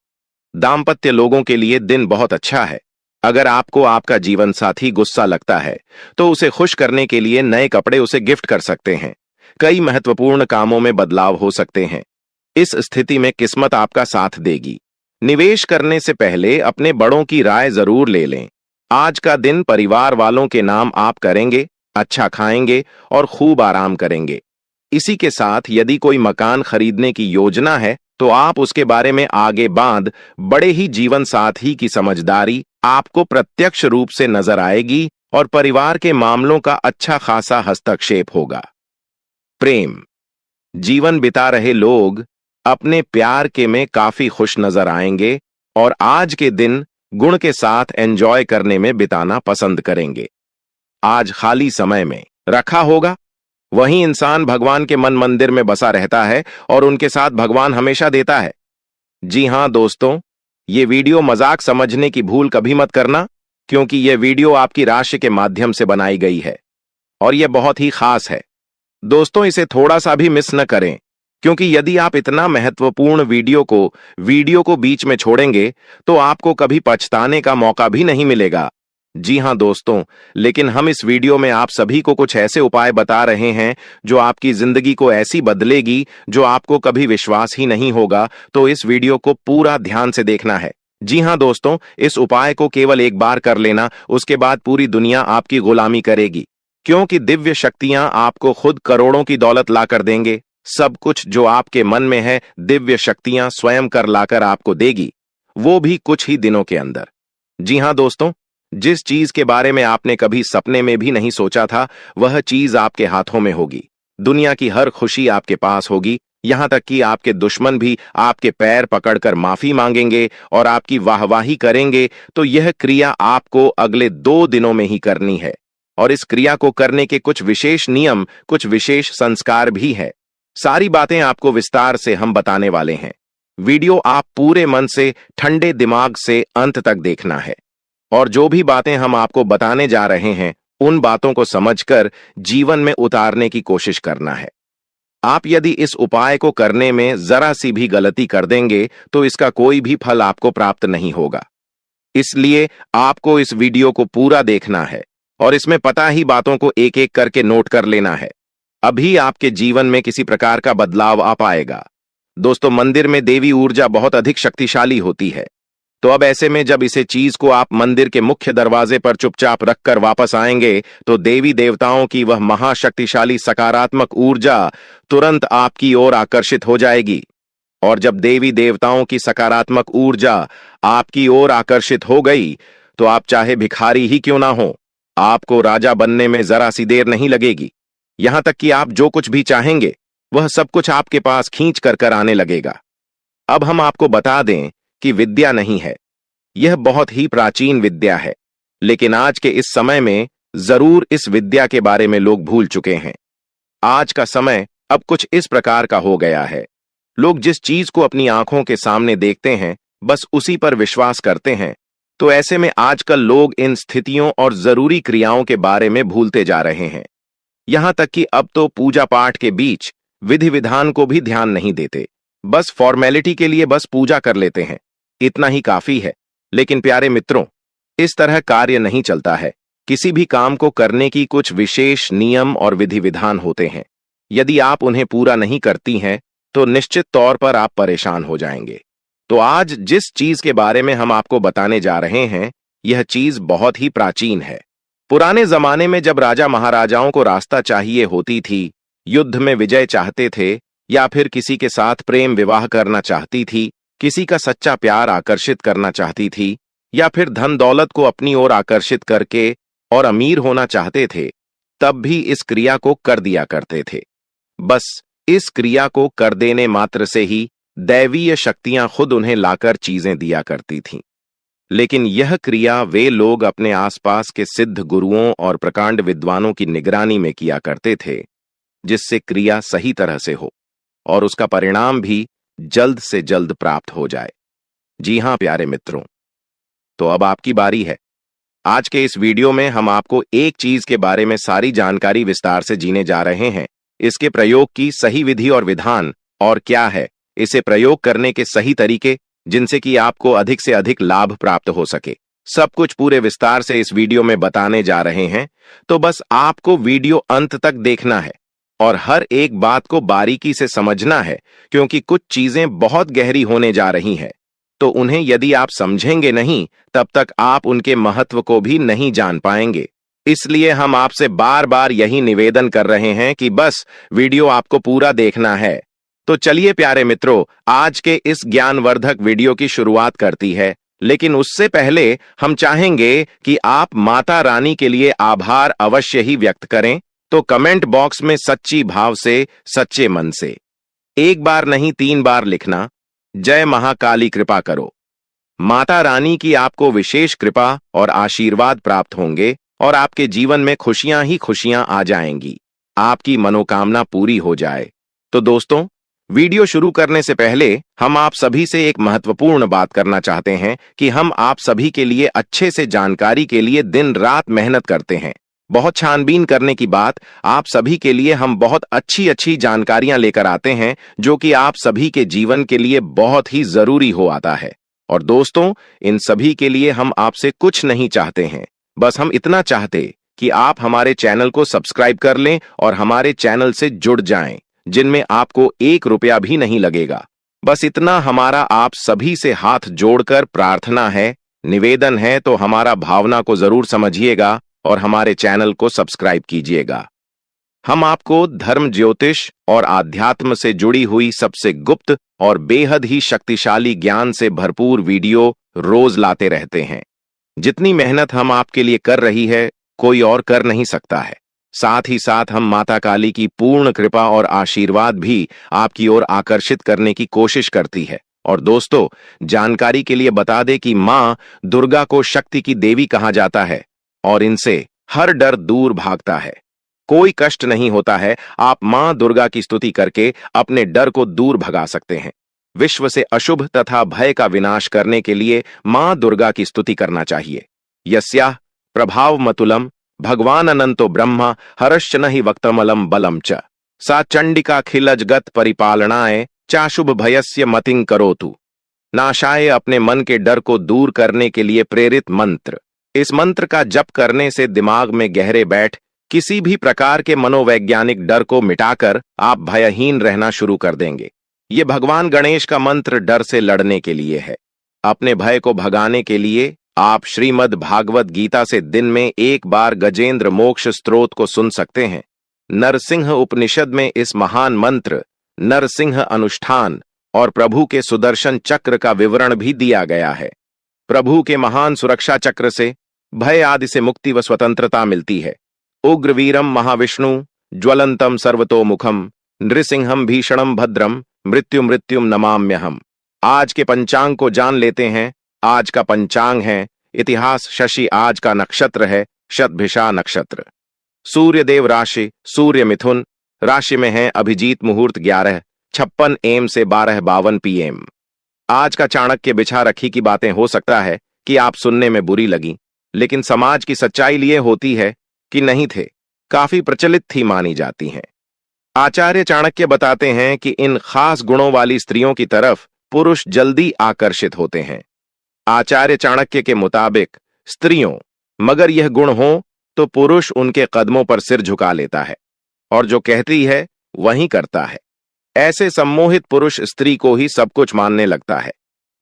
दाम्पत्य लोगों के लिए दिन बहुत अच्छा है। अगर आपको आपका जीवन साथी गुस्सा लगता है तो उसे खुश करने के लिए नए कपड़े उसे गिफ्ट कर सकते हैं। कई महत्वपूर्ण कामों में बदलाव हो सकते हैं। इस स्थिति में किस्मत आपका साथ देगी। निवेश करने से पहले अपने बड़ों की राय जरूर ले लें। आज का दिन परिवार वालों के नाम आप करेंगे, अच्छा खाएंगे और खूब आराम करेंगे। इसी के साथ यदि कोई मकान खरीदने की योजना है तो आप उसके बारे में आगे बांध बड़े ही जीवन साथी की समझदारी आपको प्रत्यक्ष रूप से नजर आएगी और परिवार के मामलों का अच्छा खासा हस्तक्षेप होगा। प्रेम: जीवन बिता रहे लोग अपने प्यार के में काफी खुश नजर आएंगे और आज के दिन गुण के साथ एंजॉय करने में बिताना पसंद करेंगे। आज खाली समय में रखा होगा। वहीं इंसान भगवान के मन मंदिर में बसा रहता है और उनके साथ भगवान हमेशा देता है। जी हां दोस्तों, ये वीडियो मजाक समझने की भूल कभी मत करना, क्योंकि यह वीडियो आपकी राशि के माध्यम से बनाई गई है और यह बहुत ही खास है। दोस्तों, इसे थोड़ा सा भी मिस न करें, क्योंकि यदि आप इतना महत्वपूर्ण वीडियो को बीच में छोड़ेंगे तो आपको कभी पछताने का मौका भी नहीं मिलेगा। जी हां दोस्तों, लेकिन हम इस वीडियो में आप सभी को कुछ ऐसे उपाय बता रहे हैं जो आपकी जिंदगी को ऐसी बदलेगी जो आपको कभी विश्वास ही नहीं होगा। तो इस वीडियो को पूरा ध्यान से देखना है। जी हां दोस्तों, इस उपाय को केवल एक बार कर लेना, उसके बाद पूरी दुनिया आपकी गुलामी करेगी, क्योंकि दिव्य शक्तियां आपको खुद करोड़ों की दौलत लाकर देंगे। सब कुछ जो आपके मन में है दिव्य शक्तियां स्वयं कर लाकर आपको देगी, वो भी कुछ ही दिनों के अंदर। जी हां दोस्तों, जिस चीज के बारे में आपने कभी सपने में भी नहीं सोचा था वह चीज आपके हाथों में होगी। दुनिया की हर खुशी आपके पास होगी, यहां तक कि आपके दुश्मन भी आपके पैर पकड़कर माफी मांगेंगे और आपकी वाहवाही करेंगे। तो यह क्रिया आपको अगले 2 दिनों में ही करनी है और इस क्रिया को करने के कुछ विशेष नियम, कुछ विशेष संस्कार भी है। सारी बातें आपको विस्तार से हम बताने वाले हैं। वीडियो आप पूरे मन से, ठंडे दिमाग से अंत तक देखना है और जो भी बातें हम आपको बताने जा रहे हैं उन बातों को समझकर जीवन में उतारने की कोशिश करना है। आप यदि इस उपाय को करने में जरा सी भी गलती कर देंगे तो इसका कोई भी फल आपको प्राप्त नहीं होगा। इसलिए आपको इस वीडियो को पूरा देखना है और इसमें पता ही बातों को एक एक करके नोट कर लेना है। अभी आपके जीवन में किसी प्रकार का बदलाव आ पाएगा। दोस्तों, मंदिर में देवी ऊर्जा बहुत अधिक शक्तिशाली होती है, तो अब ऐसे में जब इसे चीज को आप मंदिर के मुख्य दरवाजे पर चुपचाप रखकर वापस आएंगे तो देवी देवताओं की वह महाशक्तिशाली सकारात्मक ऊर्जा तुरंत आपकी ओर आकर्षित हो जाएगी। और जब देवी देवताओं की सकारात्मक ऊर्जा आपकी ओर आकर्षित हो गई तो आप चाहे भिखारी ही क्यों ना हो, आपको राजा बनने में जरा सी देर नहीं लगेगी। यहां तक कि आप जो कुछ भी चाहेंगे वह सब कुछ आपके पास खींच कर आने लगेगा। अब हम आपको बता दें कि विद्या नहीं है, यह बहुत ही प्राचीन विद्या है, लेकिन आज के इस समय में जरूर इस विद्या के बारे में लोग भूल चुके हैं। आज का समय अब कुछ इस प्रकार का हो गया है, लोग जिस चीज को अपनी आंखों के सामने देखते हैं बस उसी पर विश्वास करते हैं। तो ऐसे में आजकल लोग इन स्थितियों और जरूरी क्रियाओं के बारे में भूलते जा रहे हैं। यहां तक कि अब तो पूजा पाठ के बीच विधि विधान को भी ध्यान नहीं देते, बस फॉर्मेलिटी के लिए बस पूजा कर लेते हैं, इतना ही काफी है। लेकिन प्यारे मित्रों, इस तरह कार्य नहीं चलता है। किसी भी काम को करने की कुछ विशेष नियम और विधि विधान होते हैं। यदि आप उन्हें पूरा नहीं करती हैं तो निश्चित तौर पर आप परेशान हो जाएंगे। तो आज जिस चीज के बारे में हम आपको बताने जा रहे हैं यह चीज बहुत ही प्राचीन है। पुराने जमाने में जब राजा महाराजाओं को रास्ता चाहिए होती थी, युद्ध में विजय चाहते थे या फिर किसी के साथ प्रेम विवाह करना चाहती थी, किसी का सच्चा प्यार आकर्षित करना चाहती थी या फिर धन दौलत को अपनी ओर आकर्षित करके और अमीर होना चाहते थे, तब भी इस क्रिया को कर दिया करते थे। बस इस क्रिया को कर देने मात्र से ही दैवीय शक्तियां खुद उन्हें लाकर चीजें दिया करती थीं। लेकिन यह क्रिया वे लोग अपने आसपास के सिद्ध गुरुओं और प्रकांड विद्वानों की निगरानी में किया करते थे, जिससे क्रिया सही तरह से हो और उसका परिणाम भी जल्द से जल्द प्राप्त हो जाए। जी हां प्यारे मित्रों, तो अब आपकी बारी है। आज के इस वीडियो में हम आपको एक चीज के बारे में सारी जानकारी विस्तार से जीने जा रहे हैं। इसके प्रयोग की सही विधि और विधान और क्या है, इसे प्रयोग करने के सही तरीके जिनसे कि आपको अधिक से अधिक लाभ प्राप्त हो सके, सब कुछ पूरे विस्तार से इस वीडियो में बताने जा रहे हैं। तो बस आपको वीडियो अंत तक देखना है और हर एक बात को बारीकी से समझना है, क्योंकि कुछ चीजें बहुत गहरी होने जा रही हैं। तो उन्हें यदि आप समझेंगे नहीं तब तक आप उनके महत्व को भी नहीं जान पाएंगे। इसलिए हम आपसे बार बार यही निवेदन कर रहे हैं कि बस वीडियो आपको पूरा देखना है। तो चलिए प्यारे मित्रों, आज के इस ज्ञानवर्धक वीडियो की शुरुआत करती है। लेकिन उससे पहले हम चाहेंगे कि आप माता रानी के लिए आभार अवश्य ही व्यक्त करें। तो कमेंट बॉक्स में सच्ची भाव से, सच्चे मन से एक बार नहीं 3 बार लिखना, जय महाकाली कृपा करो। माता रानी की आपको विशेष कृपा और आशीर्वाद प्राप्त होंगे और आपके जीवन में खुशियां ही खुशियां आ जाएंगी, आपकी मनोकामना पूरी हो जाए। तो दोस्तों, वीडियो शुरू करने से पहले हम आप सभी से एक महत्वपूर्ण बात करना चाहते हैं कि हम आप सभी के लिए अच्छे से जानकारी के लिए दिन रात मेहनत करते हैं। बहुत छानबीन करने की बात, आप सभी के लिए हम बहुत अच्छी अच्छी जानकारियां लेकर आते हैं जो कि आप सभी के जीवन के लिए बहुत ही जरूरी हो आता है। और दोस्तों, इन सभी के लिए हम आपसे कुछ नहीं चाहते हैं, बस हम इतना चाहते कि आप हमारे चैनल को सब्सक्राइब कर लें और हमारे चैनल से जुड़ जाएं, जिनमें आपको 1 रुपया भी नहीं लगेगा। बस इतना हमारा आप सभी से हाथ जोड़कर प्रार्थना है, निवेदन है। तो हमारा भावना को जरूर समझिएगा और हमारे चैनल को सब्सक्राइब कीजिएगा। हम आपको धर्म, ज्योतिष और आध्यात्म से जुड़ी हुई सबसे गुप्त और बेहद ही शक्तिशाली ज्ञान से भरपूर वीडियो रोज लाते रहते हैं। जितनी मेहनत हम आपके लिए कर रही है कोई और कर नहीं सकता है। साथ ही साथ हम माता काली की पूर्ण कृपा और आशीर्वाद भी आपकी ओर आकर्षित करने की कोशिश करती है। और दोस्तों, जानकारी के लिए बता दें कि मां दुर्गा को शक्ति की देवी कहा जाता है और इनसे हर डर दूर भागता है। कोई कष्ट नहीं होता है। आप मां दुर्गा की स्तुति करके अपने डर को दूर भगा सकते हैं। विश्व से अशुभ तथा भय का विनाश करने के लिए मां दुर्गा की स्तुति करना चाहिए। यस्याः प्रभावमतुलम भगवान अनंतो ब्रह्मा हरश्च नहि वक्तमलम बलम च सा चंडिका खिलजगत परिपालनाय चाशुभ भयस्य मतिं करोतु। नाशाय अपने मन के डर को दूर करने के लिए प्रेरित मंत्र। इस मंत्र का जप करने से दिमाग में गहरे बैठ किसी भी प्रकार के मनोवैज्ञानिक डर को मिटाकर आप भयहीन रहना शुरू कर देंगे। ये भगवान गणेश का मंत्र डर से लड़ने के लिए है। अपने भय को भगाने के लिए आप श्रीमद् भागवत गीता से दिन में एक बार गजेंद्र मोक्ष स्तोत्र को सुन सकते हैं। नरसिंह उपनिषद में इस महान मंत्र नरसिंह अनुष्ठान और प्रभु के सुदर्शन चक्र का विवरण भी दिया गया है। प्रभु के महान सुरक्षा चक्र से भय आदि से मुक्ति व स्वतंत्रता मिलती है। उग्रवीरम महाविष्णु ज्वलंतम सर्वतोमुखम नृसिंहम भीषणम भद्रम मृत्युम नमाम्यहम। आज के पंचांग को जान लेते हैं। आज का पंचांग है इतिहास शशि, आज का नक्षत्र है शतभिषा नक्षत्र। सूर्यदेव राशि सूर्य मिथुन राशि में है। अभिजीत मुहूर्त 11:56 AM से 12:52 PM। आज का चाणक्य बिछा रखी की बातें हो सकता है कि आप सुनने में बुरी लगी, लेकिन समाज की सच्चाई लिए होती है कि नहीं थे, काफी प्रचलित थी मानी जाती हैं। आचार्य चाणक्य बताते हैं कि इन खास गुणों वाली स्त्रियों की तरफ पुरुष जल्दी आकर्षित होते हैं। आचार्य चाणक्य के मुताबिक स्त्रियों मगर यह गुण हो तो पुरुष उनके कदमों पर सिर झुका लेता है और जो कहती है वही करता है। ऐसे सम्मोहित पुरुष स्त्री को ही सब कुछ मानने लगता है।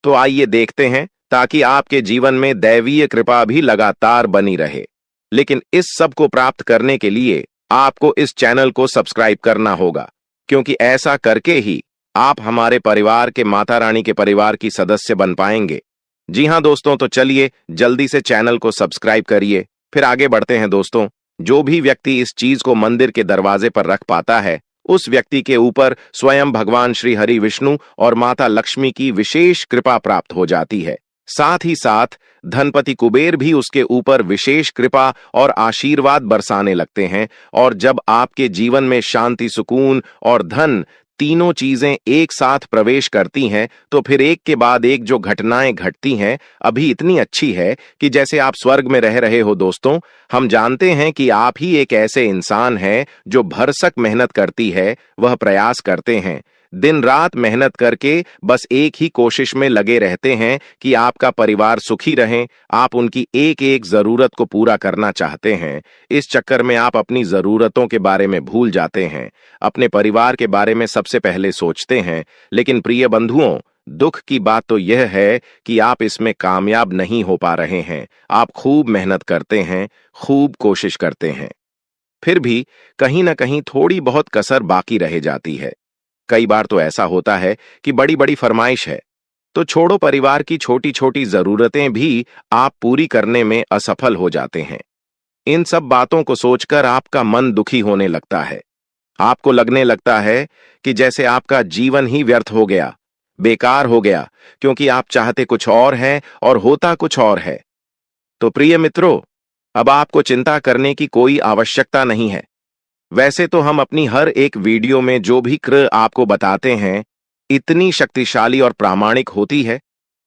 तो आइए देखते हैं, ताकि आपके जीवन में दैवीय कृपा भी लगातार बनी रहे। लेकिन इस सब को प्राप्त करने के लिए आपको इस चैनल को सब्सक्राइब करना होगा, क्योंकि ऐसा करके ही आप हमारे परिवार के माता रानी के परिवार की सदस्य बन पाएंगे। जी हां दोस्तों, तो चलिए जल्दी से चैनल को सब्सक्राइब करिए। फिर आगे बढ़ते हैं दोस्तों। जो भी व्यक्ति इस चीज को मंदिर के दरवाजे पर रख पाता है, उस व्यक्ति के ऊपर स्वयं भगवान श्री हरि विष्णु और माता लक्ष्मी की विशेष कृपा प्राप्त हो जाती है। साथ ही साथ धनपति कुबेर भी उसके ऊपर विशेष कृपा और आशीर्वाद बरसाने लगते हैं। और जब आपके जीवन में शांति, सुकून और धन तीनों चीजें एक साथ प्रवेश करती हैं, तो फिर एक के बाद एक जो घटनाएं घटती हैं अभी इतनी अच्छी है कि जैसे आप स्वर्ग में रह रहे हो। दोस्तों, हम जानते हैं कि आप ही एक ऐसे इंसान हैं जो भरसक मेहनत करती है, वह प्रयास करते हैं, दिन रात मेहनत करके बस एक ही कोशिश में लगे रहते हैं कि आपका परिवार सुखी रहे। आप उनकी एक एक जरूरत को पूरा करना चाहते हैं। इस चक्कर में आप अपनी जरूरतों के बारे में भूल जाते हैं, अपने परिवार के बारे में सबसे पहले सोचते हैं। लेकिन प्रिय बंधुओं, दुख की बात तो यह है कि आप इसमें कामयाब नहीं हो पा रहे हैं। आप खूब मेहनत करते हैं, खूब कोशिश करते हैं, फिर भी कहीं ना कहीं थोड़ी बहुत कसर बाकी रह जाती है। कई बार तो ऐसा होता है कि बड़ी बड़ी फरमाइश है, तो छोड़ो, परिवार की छोटी छोटी जरूरतें भी आप पूरी करने में असफल हो जाते हैं। इन सब बातों को सोचकर आपका मन दुखी होने लगता है। आपको लगने लगता है कि जैसे आपका जीवन ही व्यर्थ हो गया, बेकार हो गया, क्योंकि आप चाहते कुछ और हैं और होता कुछ और है। तो प्रिय मित्रों, अब आपको चिंता करने की कोई आवश्यकता नहीं है। वैसे तो हम अपनी हर एक वीडियो में जो भी क्र आपको बताते हैं इतनी शक्तिशाली और प्रामाणिक होती है।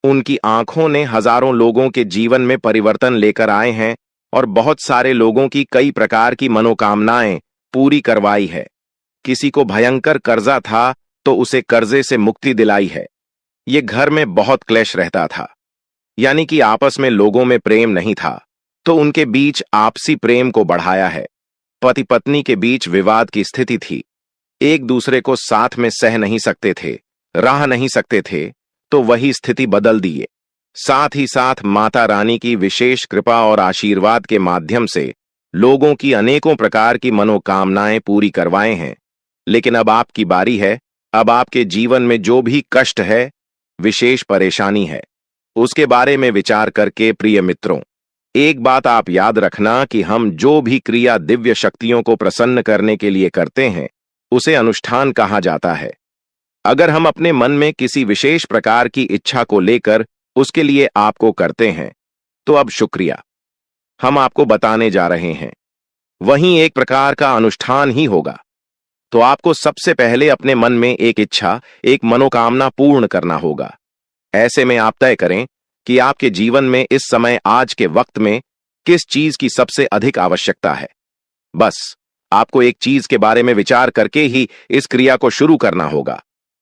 उनकी आंखों ने हजारों लोगों के जीवन में परिवर्तन लेकर आए हैं और बहुत सारे लोगों की कई प्रकार की मनोकामनाएं पूरी करवाई है। किसी को भयंकर कर्जा था तो उसे कर्जे से मुक्ति दिलाई है। ये घर में बहुत क्लेश रहता था, यानी कि आपस में लोगों में प्रेम नहीं था, तो उनके बीच आपसी प्रेम को बढ़ाया है। पति पत्नी के बीच विवाद की स्थिति थी, एक दूसरे को साथ में सह नहीं सकते थे, रह नहीं सकते थे, तो वही स्थिति बदल दिए। साथ ही साथ माता रानी की विशेष कृपा और आशीर्वाद के माध्यम से लोगों की अनेकों प्रकार की मनोकामनाएं पूरी करवाए हैं। लेकिन अब आपकी बारी है। अब आपके जीवन में जो भी कष्ट है, विशेष परेशानी है, उसके बारे में विचार करके प्रिय मित्रों, एक बात आप याद रखना कि हम जो भी क्रिया दिव्य शक्तियों को प्रसन्न करने के लिए करते हैं, उसे अनुष्ठान कहा जाता है। अगर हम अपने मन में किसी विशेष प्रकार की इच्छा को लेकर उसके लिए आपको करते हैं, तो अब शुक्रिया, हम आपको बताने जा रहे हैं, वहीं एक प्रकार का अनुष्ठान ही होगा। तो आपको सबसे पहले अपने मन में एक इच्छा, एक मनोकामना पूर्ण करना होगा। ऐसे में आप तय करें कि आपके जीवन में इस समय, आज के वक्त में किस चीज की सबसे अधिक आवश्यकता है। बस आपको एक चीज के बारे में विचार करके ही इस क्रिया को शुरू करना होगा,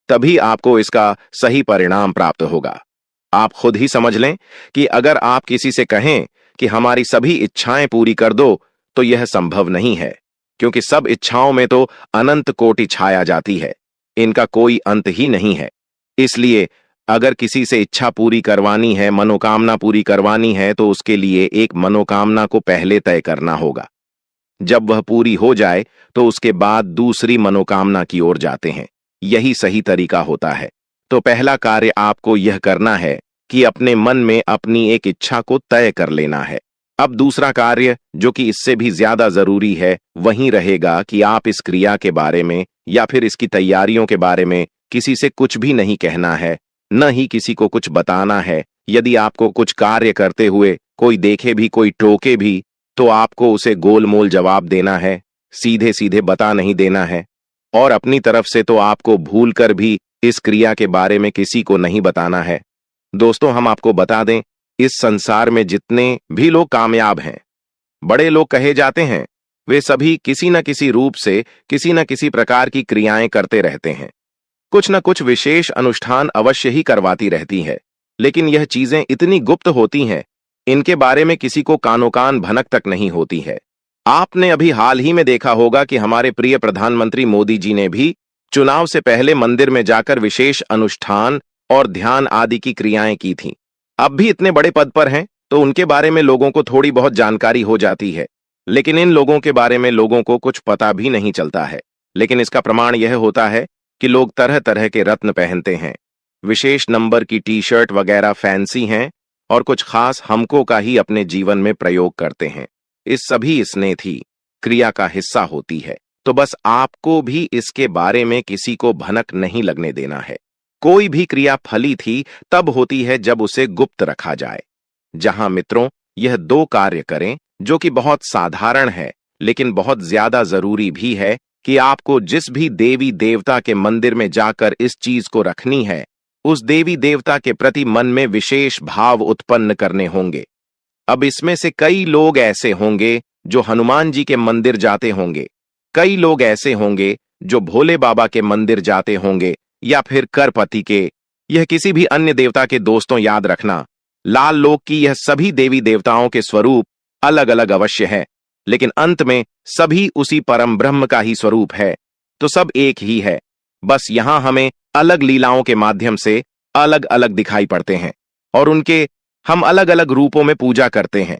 तभी आपको इसका सही परिणाम प्राप्त होगा। आप खुद ही समझ लें कि अगर आप किसी से कहें कि हमारी सभी इच्छाएं पूरी कर दो, तो यह संभव नहीं है, क्योंकि सब इच्छाओं में तो अनंत कोटि छाया जाती है, इनका कोई अंत ही नहीं है। इसलिए अगर किसी से इच्छा पूरी करवानी है, मनोकामना पूरी करवानी है, तो उसके लिए एक मनोकामना को पहले तय करना होगा। जब वह पूरी हो जाए तो उसके बाद दूसरी मनोकामना की ओर जाते हैं। यही सही तरीका होता है। तो पहला कार्य आपको यह करना है कि अपने मन में अपनी एक इच्छा को तय कर लेना है। अब दूसरा कार्य, जो कि इससे भी ज्यादा जरूरी है, वही रहेगा कि आप इस क्रिया के बारे में या फिर इसकी तैयारियों के बारे में किसी से कुछ भी नहीं कहना है, न ही किसी को कुछ बताना है। यदि आपको कुछ कार्य करते हुए कोई देखे भी, कोई टोके भी, तो आपको उसे गोलमोल जवाब देना है, सीधे सीधे बता नहीं देना है। और अपनी तरफ से तो आपको भूलकर भी इस क्रिया के बारे में किसी को नहीं बताना है। दोस्तों, हम आपको बता दें, इस संसार में जितने भी लोग कामयाब हैं, बड़े लोग कहे जाते हैं, वे सभी किसी न किसी रूप से किसी न किसी प्रकार की क्रियाएं करते रहते हैं। कुछ न कुछ विशेष अनुष्ठान अवश्य ही करवाती रहती है, लेकिन यह चीजें इतनी गुप्त होती हैं, इनके बारे में किसी को कानो कान भनक तक नहीं होती है। आपने अभी हाल ही में देखा होगा कि हमारे प्रिय प्रधानमंत्री मोदी जी ने भी चुनाव से पहले मंदिर में जाकर विशेष अनुष्ठान और ध्यान आदि की क्रियाएं की थीं। अब भी इतने बड़े पद पर हैं, तो उनके बारे में लोगों को थोड़ी बहुत जानकारी हो जाती है, लेकिन इन लोगों के बारे में लोगों को कुछ पता भी नहीं चलता है। लेकिन इसका प्रमाण यह होता है कि लोग तरह तरह के रत्न पहनते हैं, विशेष नंबर की टी शर्ट वगैरह फैंसी हैं, और कुछ खास हमको का ही अपने जीवन में प्रयोग करते हैं। इस सभी स्नेह थी क्रिया का हिस्सा होती है। तो बस आपको भी इसके बारे में किसी को भनक नहीं लगने देना है। कोई भी क्रिया फली थी तब होती है जब उसे गुप्त रखा जाए। जहां मित्रों, यह दो कार्य करें जो कि बहुत साधारण है, लेकिन बहुत ज्यादा जरूरी भी है कि आपको जिस भी देवी देवता के मंदिर में जाकर इस चीज को रखनी है, उस देवी देवता के प्रति मन में विशेष भाव उत्पन्न करने होंगे। अब इसमें से कई लोग ऐसे होंगे जो हनुमान जी के मंदिर जाते होंगे, कई लोग ऐसे होंगे जो भोले बाबा के मंदिर जाते होंगे, या फिर करपति के, यह किसी भी अन्य देवता के। दोस्तों, याद रखना, लाल लोक की यह सभी देवी देवताओं के स्वरूप अलग अलग अवश्य है, लेकिन अंत में सभी उसी परम ब्रह्म का ही स्वरूप है। तो सब एक ही है, बस यहां हमें अलग लीलाओं के माध्यम से अलग अलग दिखाई पड़ते हैं और उनके हम अलग अलग रूपों में पूजा करते हैं।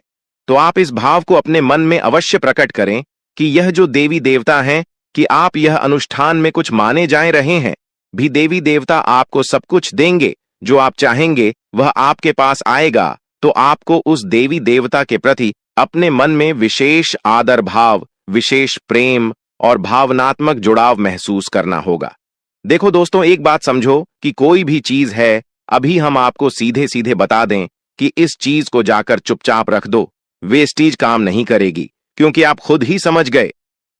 तो आप इस भाव को अपने मन में अवश्य प्रकट करें कि यह जो देवी देवता हैं, कि आप यह अनुष्ठान में कुछ माने जाए रहे हैं, भी देवी देवता आपको सब कुछ देंगे। जो आप चाहेंगे वह आपके पास आएगा। तो आपको उस देवी देवता के प्रति अपने मन में विशेष आदर भाव, विशेष प्रेम और भावनात्मक जुड़ाव महसूस करना होगा। देखो दोस्तों, एक बात समझो कि कोई भी चीज है, अभी हम आपको सीधे सीधे बता दें कि इस चीज को जाकर चुपचाप रख दो, वेस्टीज काम नहीं करेगी। क्योंकि आप खुद ही समझ गए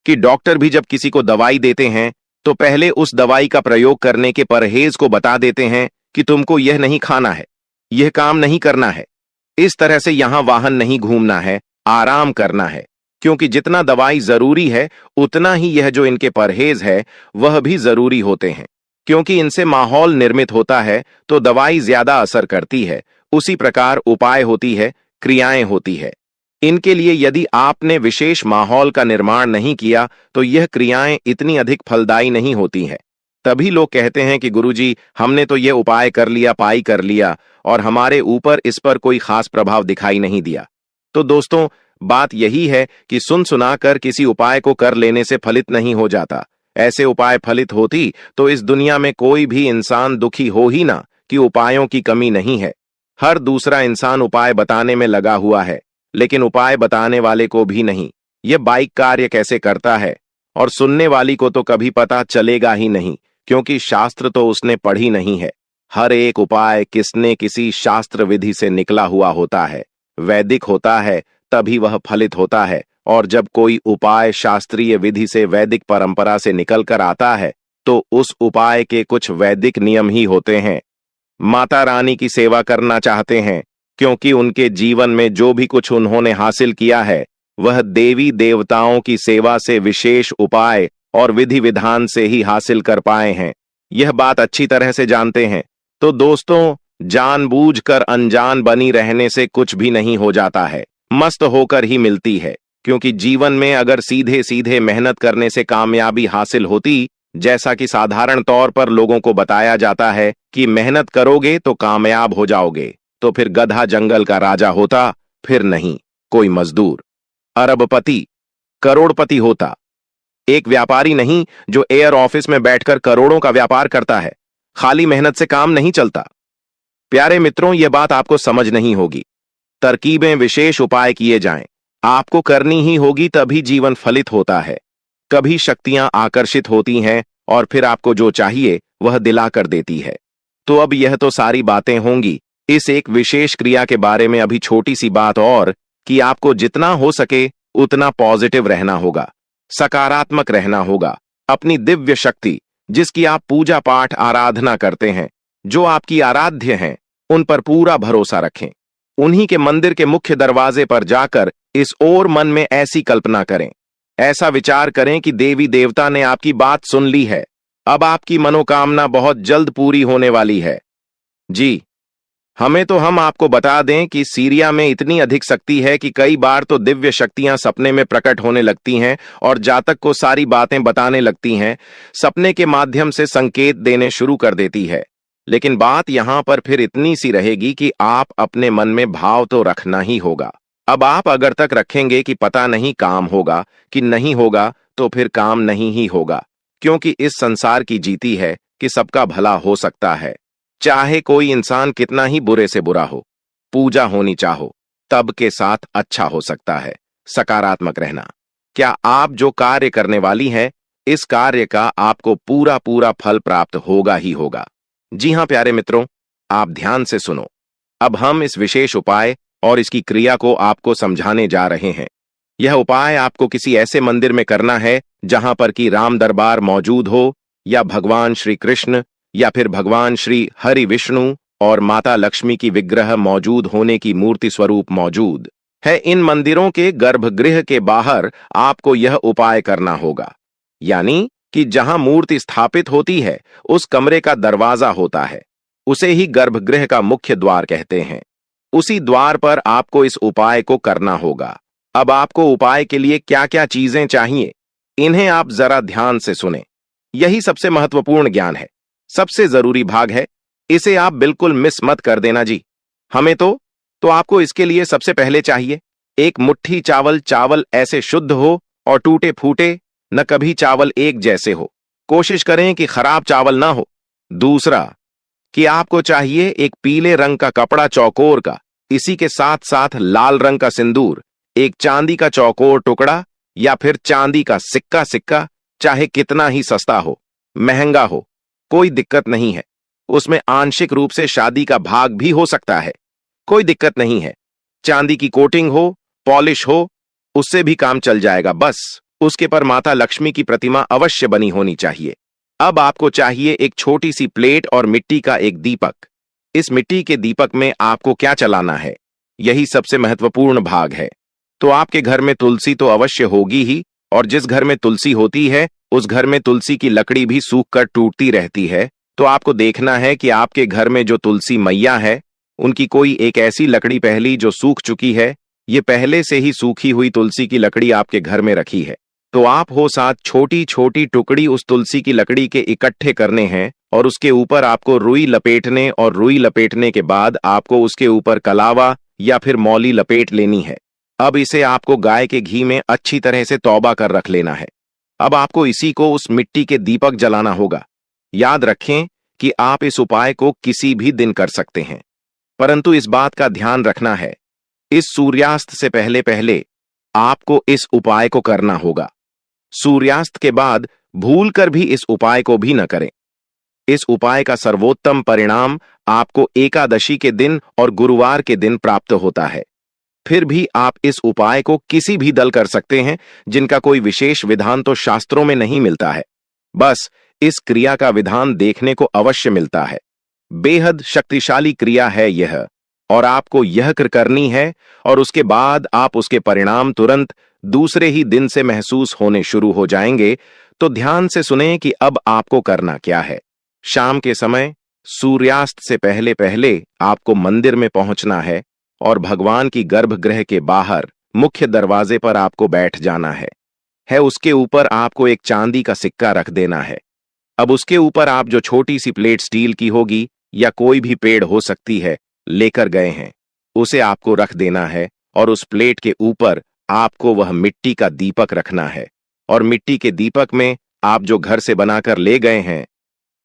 कि डॉक्टर भी जब किसी को दवाई देते हैं तो पहले उस दवाई का प्रयोग करने के परहेज को बता देते हैं कि तुमको यह नहीं खाना है, यह काम नहीं करना है, इस तरह से यहां वाहन नहीं घूमना है, आराम करना है। क्योंकि जितना दवाई जरूरी है, उतना ही यह जो इनके परहेज है वह भी जरूरी होते हैं। क्योंकि इनसे माहौल निर्मित होता है तो दवाई ज्यादा असर करती है। उसी प्रकार उपाय होती है, क्रियाएं होती है। इनके लिए यदि आपने विशेष माहौल का निर्माण नहीं किया तो यह क्रियाएं इतनी अधिक फलदायी नहीं होती हैं। तभी लोग कहते हैं कि गुरुजी, हमने तो यह उपाय कर लिया, पाई कर लिया, और हमारे ऊपर इस पर कोई खास प्रभाव दिखाई नहीं दिया। तो दोस्तों, बात यही है कि सुन सुनाकर किसी उपाय को कर लेने से फलित नहीं हो जाता। ऐसे उपाय फलित होती तो इस दुनिया में कोई भी इंसान दुखी हो ही ना, कि उपायों की कमी नहीं है। हर दूसरा इंसान उपाय बताने में लगा हुआ है, लेकिन उपाय बताने वाले को भी नहीं यह बाइक कार्य कैसे करता है, और सुनने वाली को तो कभी पता चलेगा ही नहीं, क्योंकि शास्त्र तो उसने पढ़ी नहीं है। हर एक उपाय किसने किसी शास्त्र विधि से निकला हुआ होता है, वैदिक होता है, तभी वह फलित होता है, और जब कोई उपाय शास्त्रीय विधि से वैदिक परंपरा से निकल कर आता है तो उस उपाय के कुछ वैदिक नियम ही होते हैं। माता रानी की सेवा करना चाहते हैं क्योंकि उनके जीवन में जो भी कुछ उन्होंने हासिल किया है वह देवी देवताओं की सेवा से विशेष उपाय और विधि विधान से ही हासिल कर पाए हैं। यह बात अच्छी तरह से जानते हैं। तो दोस्तों, जानबूझकर अनजान बनी रहने से कुछ भी नहीं हो जाता है, मस्त होकर ही मिलती है। क्योंकि जीवन में अगर सीधे सीधे मेहनत करने से कामयाबी हासिल होती, जैसा कि साधारण तौर पर लोगों को बताया जाता है कि मेहनत करोगे तो कामयाब हो जाओगे, तो फिर गधा जंगल का राजा होता, फिर नहीं कोई मजदूर अरबपति करोड़पति होता। एक व्यापारी नहीं जो एयर ऑफिस में बैठकर करोड़ों का व्यापार करता है। खाली मेहनत से काम नहीं चलता। प्यारे मित्रों, यह बात आपको समझ नहीं होगी। तरकीबें, विशेष उपाय किए जाएं, आपको करनी ही होगी, तभी जीवन फलित होता है। कभी शक्तियां आकर्षित होती हैं और फिर आपको जो चाहिए वह दिला कर देती है। तो अब यह तो सारी बातें होंगी इस एक विशेष क्रिया के बारे में। अभी छोटी सी बात और, कि आपको जितना हो सके उतना पॉजिटिव रहना होगा, सकारात्मक रहना होगा। अपनी दिव्य शक्ति, जिसकी आप पूजा पाठ आराधना करते हैं, जो आपकी आराध्य हैं, उन पर पूरा भरोसा रखें। उन्हीं के मंदिर के मुख्य दरवाजे पर जाकर इस ओर मन में ऐसी कल्पना करें, ऐसा विचार करें कि देवी देवता ने आपकी बात सुन ली है। अब आपकी मनोकामना बहुत जल्द पूरी होने वाली है। जी, हम आपको बता दें कि सीरिया में इतनी अधिक शक्ति है कि कई बार तो दिव्य शक्तियां सपने में प्रकट होने लगती हैं और जातक को सारी बातें बताने लगती हैं, सपने के माध्यम से संकेत देने शुरू कर देती है। लेकिन बात यहां पर फिर इतनी सी रहेगी कि आप अपने मन में भाव तो रखना ही होगा। अब आप अगर तक रखेंगे कि पता नहीं काम होगा कि नहीं होगा, तो फिर काम नहीं ही होगा। क्योंकि इस संसार की जीती है कि सबका भला हो सकता है, चाहे कोई इंसान कितना ही बुरे से बुरा हो। पूजा होनी चाहो तब के साथ अच्छा हो सकता है। सकारात्मक रहना। क्या आप जो कार्य करने वाली हैं, इस कार्य का आपको पूरा पूरा फल प्राप्त होगा ही होगा। जी हां प्यारे मित्रों, आप ध्यान से सुनो। अब हम इस विशेष उपाय और इसकी क्रिया को आपको समझाने जा रहे हैं। यह उपाय आपको किसी ऐसे मंदिर में करना है जहां पर कि राम दरबार मौजूद हो, या भगवान श्री कृष्ण, या फिर भगवान श्री हरि विष्णु और माता लक्ष्मी की विग्रह मौजूद होने की मूर्ति स्वरूप मौजूद है। इन मंदिरों के गर्भगृह के बाहर आपको यह उपाय करना होगा। यानी कि जहां मूर्ति स्थापित होती है उस कमरे का दरवाजा होता है, उसे ही गर्भगृह का मुख्य द्वार कहते हैं। उसी द्वार पर आपको इस उपाय को करना होगा। अब आपको उपाय के लिए क्या क्या चीजें चाहिए, इन्हें आप जरा ध्यान से सुनें। यही सबसे महत्वपूर्ण ज्ञान है, सबसे जरूरी भाग है। इसे आप बिल्कुल मिस मत कर देना जी। हमें तो आपको इसके लिए सबसे पहले चाहिए एक मुट्ठी चावल। चावल ऐसे शुद्ध हो और टूटे फूटे न, कभी चावल एक जैसे हो। कोशिश करें कि खराब चावल ना हो। दूसरा, कि आपको चाहिए एक पीले रंग का कपड़ा चौकोर का, इसी के साथ साथ लाल रंग का सिंदूर, एक चांदी का चौकोर टुकड़ा या फिर चांदी का सिक्का, चाहे कितना ही सस्ता हो, महंगा हो, कोई दिक्कत नहीं है। उसमें आंशिक रूप से शादी का भाग भी हो सकता है, कोई दिक्कत नहीं है। चांदी की कोटिंग हो, पॉलिश हो, उससे भी काम चल जाएगा। बस उसके पर माता लक्ष्मी की प्रतिमा अवश्य बनी होनी चाहिए। अब आपको चाहिए एक छोटी सी प्लेट और मिट्टी का एक दीपक। इस मिट्टी के दीपक में आपको क्या चलाना है, यही सबसे महत्वपूर्ण भाग है। तो आपके घर में तुलसी तो अवश्य होगी ही, और जिस घर में तुलसी होती है उस घर में तुलसी की लकड़ी भी सूख कर टूटती रहती है। तो आपको देखना है कि आपके घर में जो तुलसी मैया है, उनकी कोई एक ऐसी लकड़ी पहली जो सूख चुकी है। ये पहले से ही सूखी हुई तुलसी की लकड़ी आपके घर में रखी है, तो आप हो साथ छोटी छोटी टुकड़ी उस तुलसी की लकड़ी के इकट्ठे करने हैं और उसके ऊपर आपको रुई लपेटने, और रुई लपेटने के बाद आपको उसके ऊपर कलावा या फिर मौली लपेट लेनी है। अब इसे आपको गाय के घी में अच्छी तरह से तौबा कर रख लेना है। अब आपको इसी को उस मिट्टी के दीपक जलाना होगा। याद रखें कि आप इस उपाय को किसी भी दिन कर सकते हैं, परंतु इस बात का ध्यान रखना है, इस सूर्यास्त से पहले पहले आपको इस उपाय को करना होगा। सूर्यास्त के बाद भूलकर भी इस उपाय को भी न करें। इस उपाय का सर्वोत्तम परिणाम आपको एकादशी के दिन और गुरुवार के दिन प्राप्त होता है। फिर भी आप इस उपाय को किसी भी दल कर सकते हैं जिनका कोई विशेष विधान तो शास्त्रों में नहीं मिलता है। बस इस क्रिया का विधान देखने को अवश्य मिलता है। बेहद शक्तिशाली क्रिया है यह, और आपको यह करनी है, और उसके बाद आप उसके परिणाम तुरंत दूसरे ही दिन से महसूस होने शुरू हो जाएंगे। तो ध्यान से सुने कि अब आपको करना क्या है। शाम के समय सूर्यास्त से पहले पहले आपको मंदिर में पहुंचना है और भगवान की गर्भगृह के बाहर मुख्य दरवाजे पर आपको बैठ जाना है। उसके ऊपर आपको एक चांदी का सिक्का रख देना है। अब उसके ऊपर आप जो छोटी सी प्लेट स्टील की होगी या कोई भी पेड़ हो सकती है लेकर गए हैं, उसे आपको रख देना है, और उस प्लेट के ऊपर आपको वह मिट्टी का दीपक रखना है। और मिट्टी के दीपक में आप जो घर से बनाकर ले गए हैं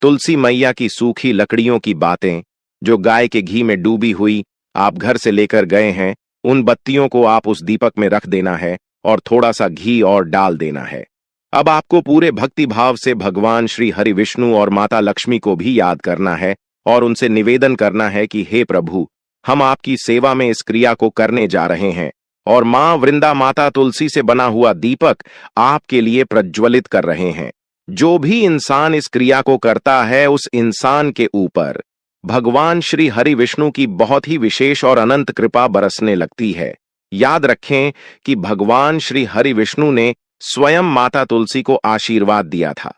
तुलसी मैया की सूखी लकड़ियों की बातें, जो गाय के घी में डूबी हुई आप घर से लेकर गए हैं, उन बत्तियों को आप उस दीपक में रख देना है और थोड़ा सा घी और डाल देना है। अब आपको पूरे भक्ति भाव से भगवान श्री हरि विष्णु और माता लक्ष्मी को भी याद करना है और उनसे निवेदन करना है कि हे प्रभु, हम आपकी सेवा में इस क्रिया को करने जा रहे हैं और मां वृंदा माता तुलसी से बना हुआ दीपक आपके लिए प्रज्वलित कर रहे हैं। जो भी इंसान इस क्रिया को करता है उस इंसान के ऊपर भगवान श्री हरि विष्णु की बहुत ही विशेष और अनंत कृपा बरसने लगती है। याद रखें कि भगवान श्री हरि विष्णु ने स्वयं माता तुलसी को आशीर्वाद दिया था,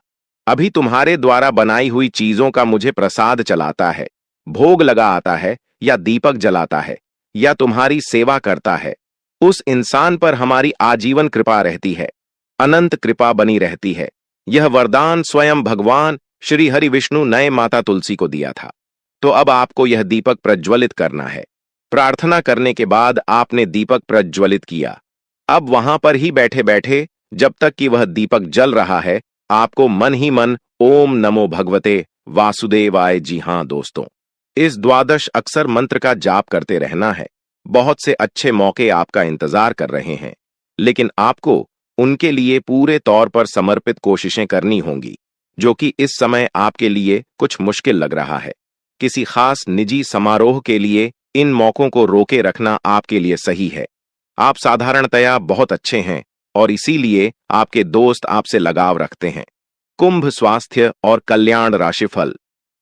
अभी तुम्हारे द्वारा बनाई हुई चीजों का मुझे प्रसाद चलाता है, भोग लगा आता है या दीपक जलाता है या तुम्हारी सेवा करता है, उस इंसान पर हमारी आजीवन कृपा रहती है, अनंत कृपा बनी रहती है। यह वरदान स्वयं भगवान श्री हरि विष्णु ने माता तुलसी को दिया था। तो अब आपको यह दीपक प्रज्वलित करना है। प्रार्थना करने के बाद आपने दीपक प्रज्वलित किया। अब वहां पर ही बैठे बैठे जब तक कि वह दीपक जल रहा है, आपको मन ही मन ओम नमो भगवते वासुदेवाय, जी हां दोस्तों, इस द्वादश अक्षर मंत्र का जाप करते रहना है। बहुत से अच्छे मौके आपका इंतजार कर रहे हैं, लेकिन आपको उनके लिए पूरे तौर पर समर्पित कोशिशें करनी होंगी, जो कि इस समय आपके लिए कुछ मुश्किल लग रहा है। किसी खास निजी समारोह के लिए इन मौकों को रोके रखना आपके लिए सही है। आप साधारणतया बहुत अच्छे हैं और इसीलिए आपके दोस्त आपसे लगाव रखते हैं। कुंभ स्वास्थ्य और कल्याण राशिफल।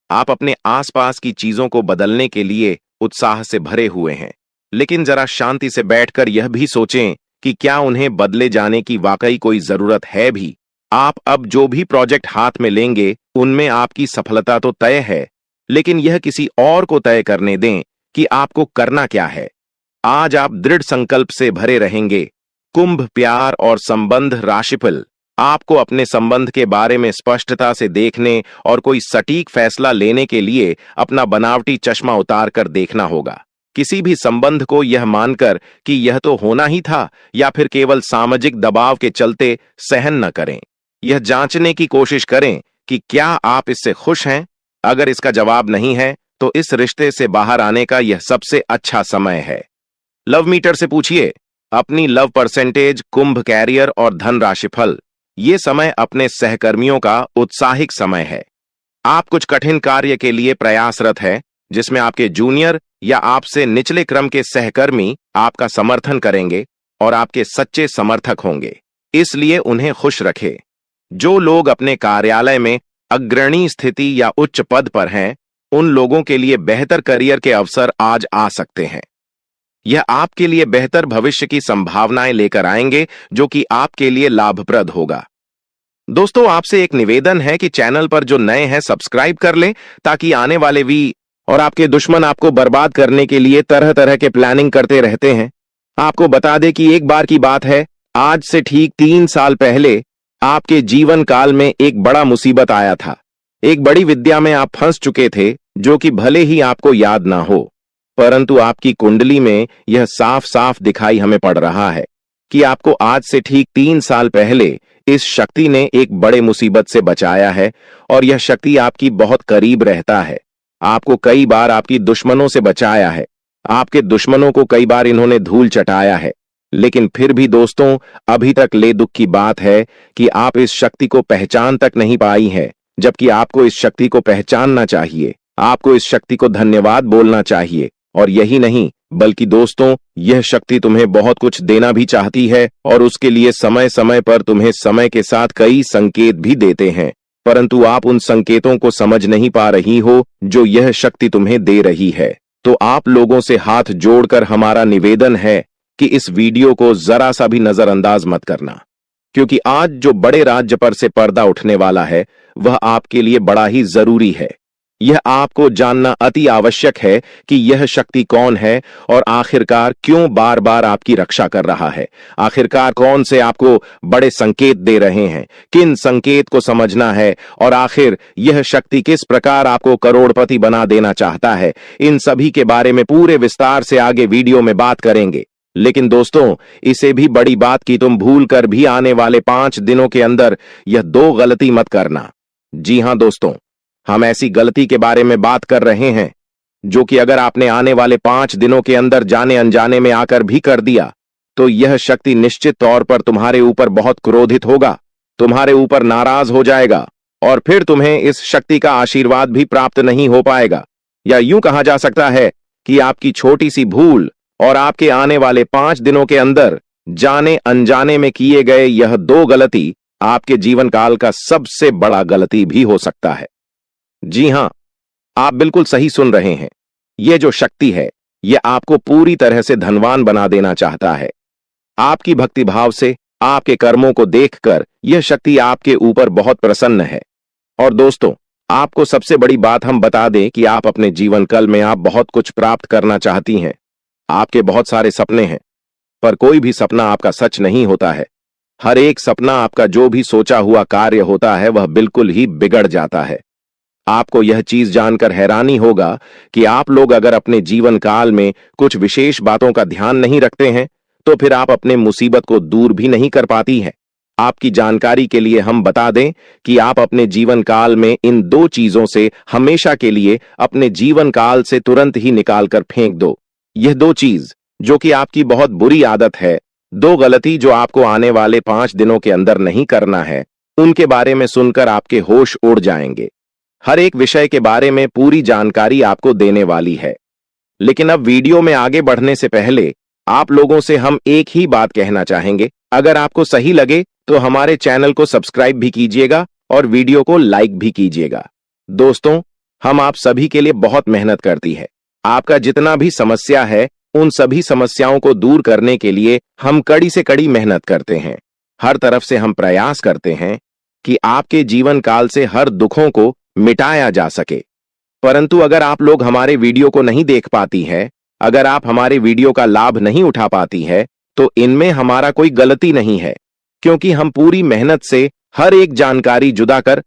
आप अपने आसपास की चीजों को बदलने के लिए उत्साह से भरे हुए हैं, लेकिन जरा शांति से बैठकर यह भी सोचें कि क्या उन्हें बदले जाने की वाकई कोई जरूरत है भी। आप अब जो भी प्रोजेक्ट हाथ में लेंगे उनमें आपकी सफलता तो तय है, लेकिन यह किसी और को तय करने दें कि आपको करना क्या है। आज आप दृढ़ संकल्प से भरे रहेंगे। कुंभ प्यार और संबंध राशिफल। आपको अपने संबंध के बारे में स्पष्टता से देखने और कोई सटीक फैसला लेने के लिए अपना बनावटी चश्मा उतार कर देखना होगा। किसी भी संबंध को यह मानकर कि यह तो होना ही था या फिर केवल सामाजिक दबाव के चलते सहन न करें। यह जांचने की कोशिश करें कि क्या आप इससे खुश हैं। अगर इसका जवाब नहीं है तो इस रिश्ते से बाहर आने का यह सबसे अच्छा समय है। लव मीटर से पूछिए अपनी लव परसेंटेज, कुंभ कैरियर और धन राशिफल। ये समय अपने सहकर्मियों का उत्साहिक समय है। आप कुछ कठिन कार्य के लिए प्रयासरत हैं, जिसमें आपके जूनियर या आपसे निचले क्रम के सहकर्मी आपका समर्थन करेंगे और आपके सच्चे समर्थक होंगे, इसलिए उन्हें खुश रखें। जो लोग अपने कार्यालय में अग्रणी स्थिति या उच्च पद पर हैं, उन लोगों के लिए बेहतर करियर के अवसर आज आ सकते हैं। यह आपके लिए बेहतर भविष्य की संभावनाएं लेकर आएंगे, जो कि आपके लिए लाभप्रद होगा। दोस्तों, आपसे एक निवेदन है कि चैनल पर जो नए हैं सब्सक्राइब कर लें, ताकि आने वाले वी और आपके दुश्मन आपको बर्बाद करने के लिए तरह तरह के प्लानिंग करते रहते हैं। आपको बता दें कि एक बार की बात है, आज से ठीक 3 साल पहले आपके जीवन काल में एक बड़ा मुसीबत आया था। एक बड़ी विद्या में आप फंस चुके थे, जो कि भले ही आपको याद ना हो, परंतु आपकी कुंडली में यह साफ साफ दिखाई हमें पड़ रहा है कि आपको आज से ठीक 3 साल पहले इस शक्ति ने एक बड़े मुसीबत से बचाया है, और यह शक्ति आपकी बहुत करीब रहता है। आपको कई बार आपकी दुश्मनों से बचाया है। आपके दुश्मनों को कई बार इन्होंने धूल चटाया है, लेकिन फिर भी दोस्तों, अभी तक ले दुख की बात है कि आप इस शक्ति को पहचान तक नहीं पाई है, जबकि आपको इस शक्ति को पहचानना चाहिए। आपको इस शक्ति को धन्यवाद बोलना चाहिए, और यही नहीं, बल्कि दोस्तों, यह शक्ति तुम्हें बहुत कुछ देना भी चाहती है और उसके लिए समय समय पर तुम्हें समय के साथ कई संकेत भी देते हैं, परंतु आप उन संकेतों को समझ नहीं पा रही हो जो यह शक्ति तुम्हें दे रही है। तो आप लोगों से हाथ जोड़कर हमारा निवेदन है कि इस वीडियो को जरा सा भी नजरअंदाज मत करना, क्योंकि आज जो बड़े राज्य पर से पर्दा उठने वाला है वह आपके लिए बड़ा ही जरूरी है। यह आपको जानना अति आवश्यक है कि यह शक्ति कौन है और आखिरकार क्यों बार बार आपकी रक्षा कर रहा है। आखिरकार कौन से आपको बड़े संकेत दे रहे हैं, किन संकेत को समझना है और आखिर यह शक्ति किस प्रकार आपको करोड़पति बना देना चाहता है। इन सभी के बारे में पूरे विस्तार से आगे वीडियो में बात करेंगे। लेकिन दोस्तों, इसे भी बड़ी बात कि तुम भूल कर भी आने वाले 5 दिनों के अंदर यह 2 गलती मत करना। जी हां दोस्तों, हम ऐसी गलती के बारे में बात कर रहे हैं जो कि अगर आपने आने वाले 5 दिनों के अंदर जाने अनजाने में आकर भी कर दिया तो यह शक्ति निश्चित तौर पर तुम्हारे ऊपर बहुत क्रोधित होगा, तुम्हारे ऊपर नाराज हो जाएगा और फिर तुम्हें इस शक्ति का आशीर्वाद भी प्राप्त नहीं हो पाएगा। या यूं कहा जा सकता है कि आपकी छोटी सी भूल और आपके आने वाले 5 दिनों के अंदर जाने अनजाने में किए गए यह 2 गलती आपके जीवन काल का सबसे बड़ा गलती भी हो सकता है। जी हां, आप बिल्कुल सही सुन रहे हैं। यह जो शक्ति है यह आपको पूरी तरह से धनवान बना देना चाहता है। आपकी भक्तिभाव से, आपके कर्मों को देखकर यह शक्ति आपके ऊपर बहुत प्रसन्न है। और दोस्तों, आपको सबसे बड़ी बात हम बता दें कि आप अपने जीवन काल में आप बहुत कुछ प्राप्त करना चाहती हैं। आपके बहुत सारे सपने हैं, पर कोई भी सपना आपका सच नहीं होता है। हर एक सपना आपका जो भी सोचा हुआ कार्य होता है वह बिल्कुल ही बिगड़ जाता है। आपको यह चीज जानकर हैरानी होगा कि आप लोग अगर अपने जीवन काल में कुछ विशेष बातों का ध्यान नहीं रखते हैं तो फिर आप अपने मुसीबत को दूर भी नहीं कर पाती हैं। आपकी जानकारी के लिए हम बता दें कि आप अपने जीवन काल में इन 2 चीजों से हमेशा के लिए अपने जीवन काल से तुरंत ही निकालकर फेंक दो। यह 2 चीज जो कि आपकी बहुत बुरी आदत है, 2 गलती जो आपको आने वाले 5 दिनों के अंदर नहीं करना है, उनके बारे में सुनकर आपके होश उड़ जाएंगे। हर एक विषय के बारे में पूरी जानकारी आपको देने वाली है। लेकिन अब वीडियो में आगे बढ़ने से पहले आप लोगों से हम एक ही बात कहना चाहेंगे। अगर आपको सही लगे तो हमारे चैनल को सब्सक्राइब भी कीजिएगा और वीडियो को लाइक भी कीजिएगा। दोस्तों, हम आप सभी के लिए बहुत मेहनत करती है। आपका जितना भी समस्या है उन सभी समस्याओं को दूर करने के लिए हम कड़ी से कड़ी मेहनत करते हैं। हर तरफ से हम प्रयास करते हैं कि आपके जीवन काल से हर दुखों को मिटाया जा सके। परंतु अगर आप लोग हमारे वीडियो को नहीं देख पाती है, अगर आप हमारे वीडियो का लाभ नहीं उठा पाती है, तो इनमें हमारा कोई गलती नहीं है, क्योंकि हम पूरी मेहनत से हर एक जानकारी जुदा कर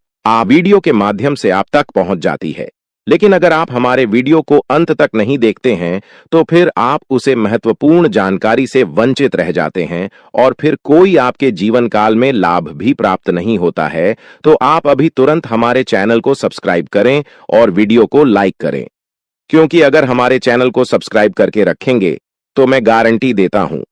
वीडियो के माध्यम से आप तक पहुंच जाती है। लेकिन अगर आप हमारे वीडियो को अंत तक नहीं देखते हैं तो फिर आप उसे महत्वपूर्ण जानकारी से वंचित रह जाते हैं और फिर कोई आपके जीवन काल में लाभ भी प्राप्त नहीं होता है। तो आप अभी तुरंत हमारे चैनल को सब्सक्राइब करें और वीडियो को लाइक करें, क्योंकि अगर हमारे चैनल को सब्सक्राइब करके रखेंगे तो मैं गारंटी देता हूं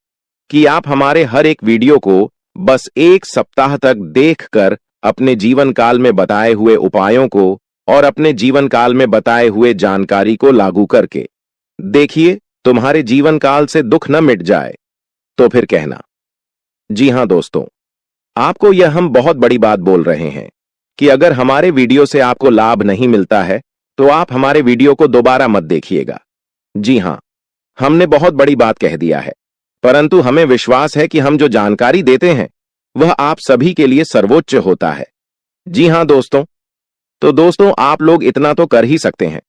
कि आप हमारे हर एक वीडियो को बस 1 सप्ताह तक देखकर अपने जीवन काल में बताए हुए उपायों को और अपने जीवन काल में बताए हुए जानकारी को लागू करके देखिए, तुम्हारे जीवन काल से दुख न मिट जाए तो फिर कहना। जी हां दोस्तों, आपको यह हम बहुत बड़ी बात बोल रहे हैं कि अगर हमारे वीडियो से आपको लाभ नहीं मिलता है तो आप हमारे वीडियो को दोबारा मत देखिएगा। जी हां, हमने बहुत बड़ी बात कह दिया है, परंतु हमें विश्वास है कि हम जो जानकारी देते हैं वह आप सभी के लिए सर्वोच्च होता है। जी हां दोस्तों, तो दोस्तों, आप लोग इतना तो कर ही सकते हैं।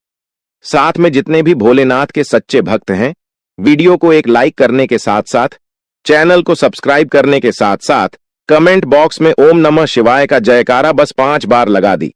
साथ में जितने भी भोलेनाथ के सच्चे भक्त हैं, वीडियो को एक लाइक करने के साथ साथ, चैनल को सब्सक्राइब करने के साथ साथ, कमेंट बॉक्स में ओम नमः शिवाय का जयकारा बस 5 बार लगा दी।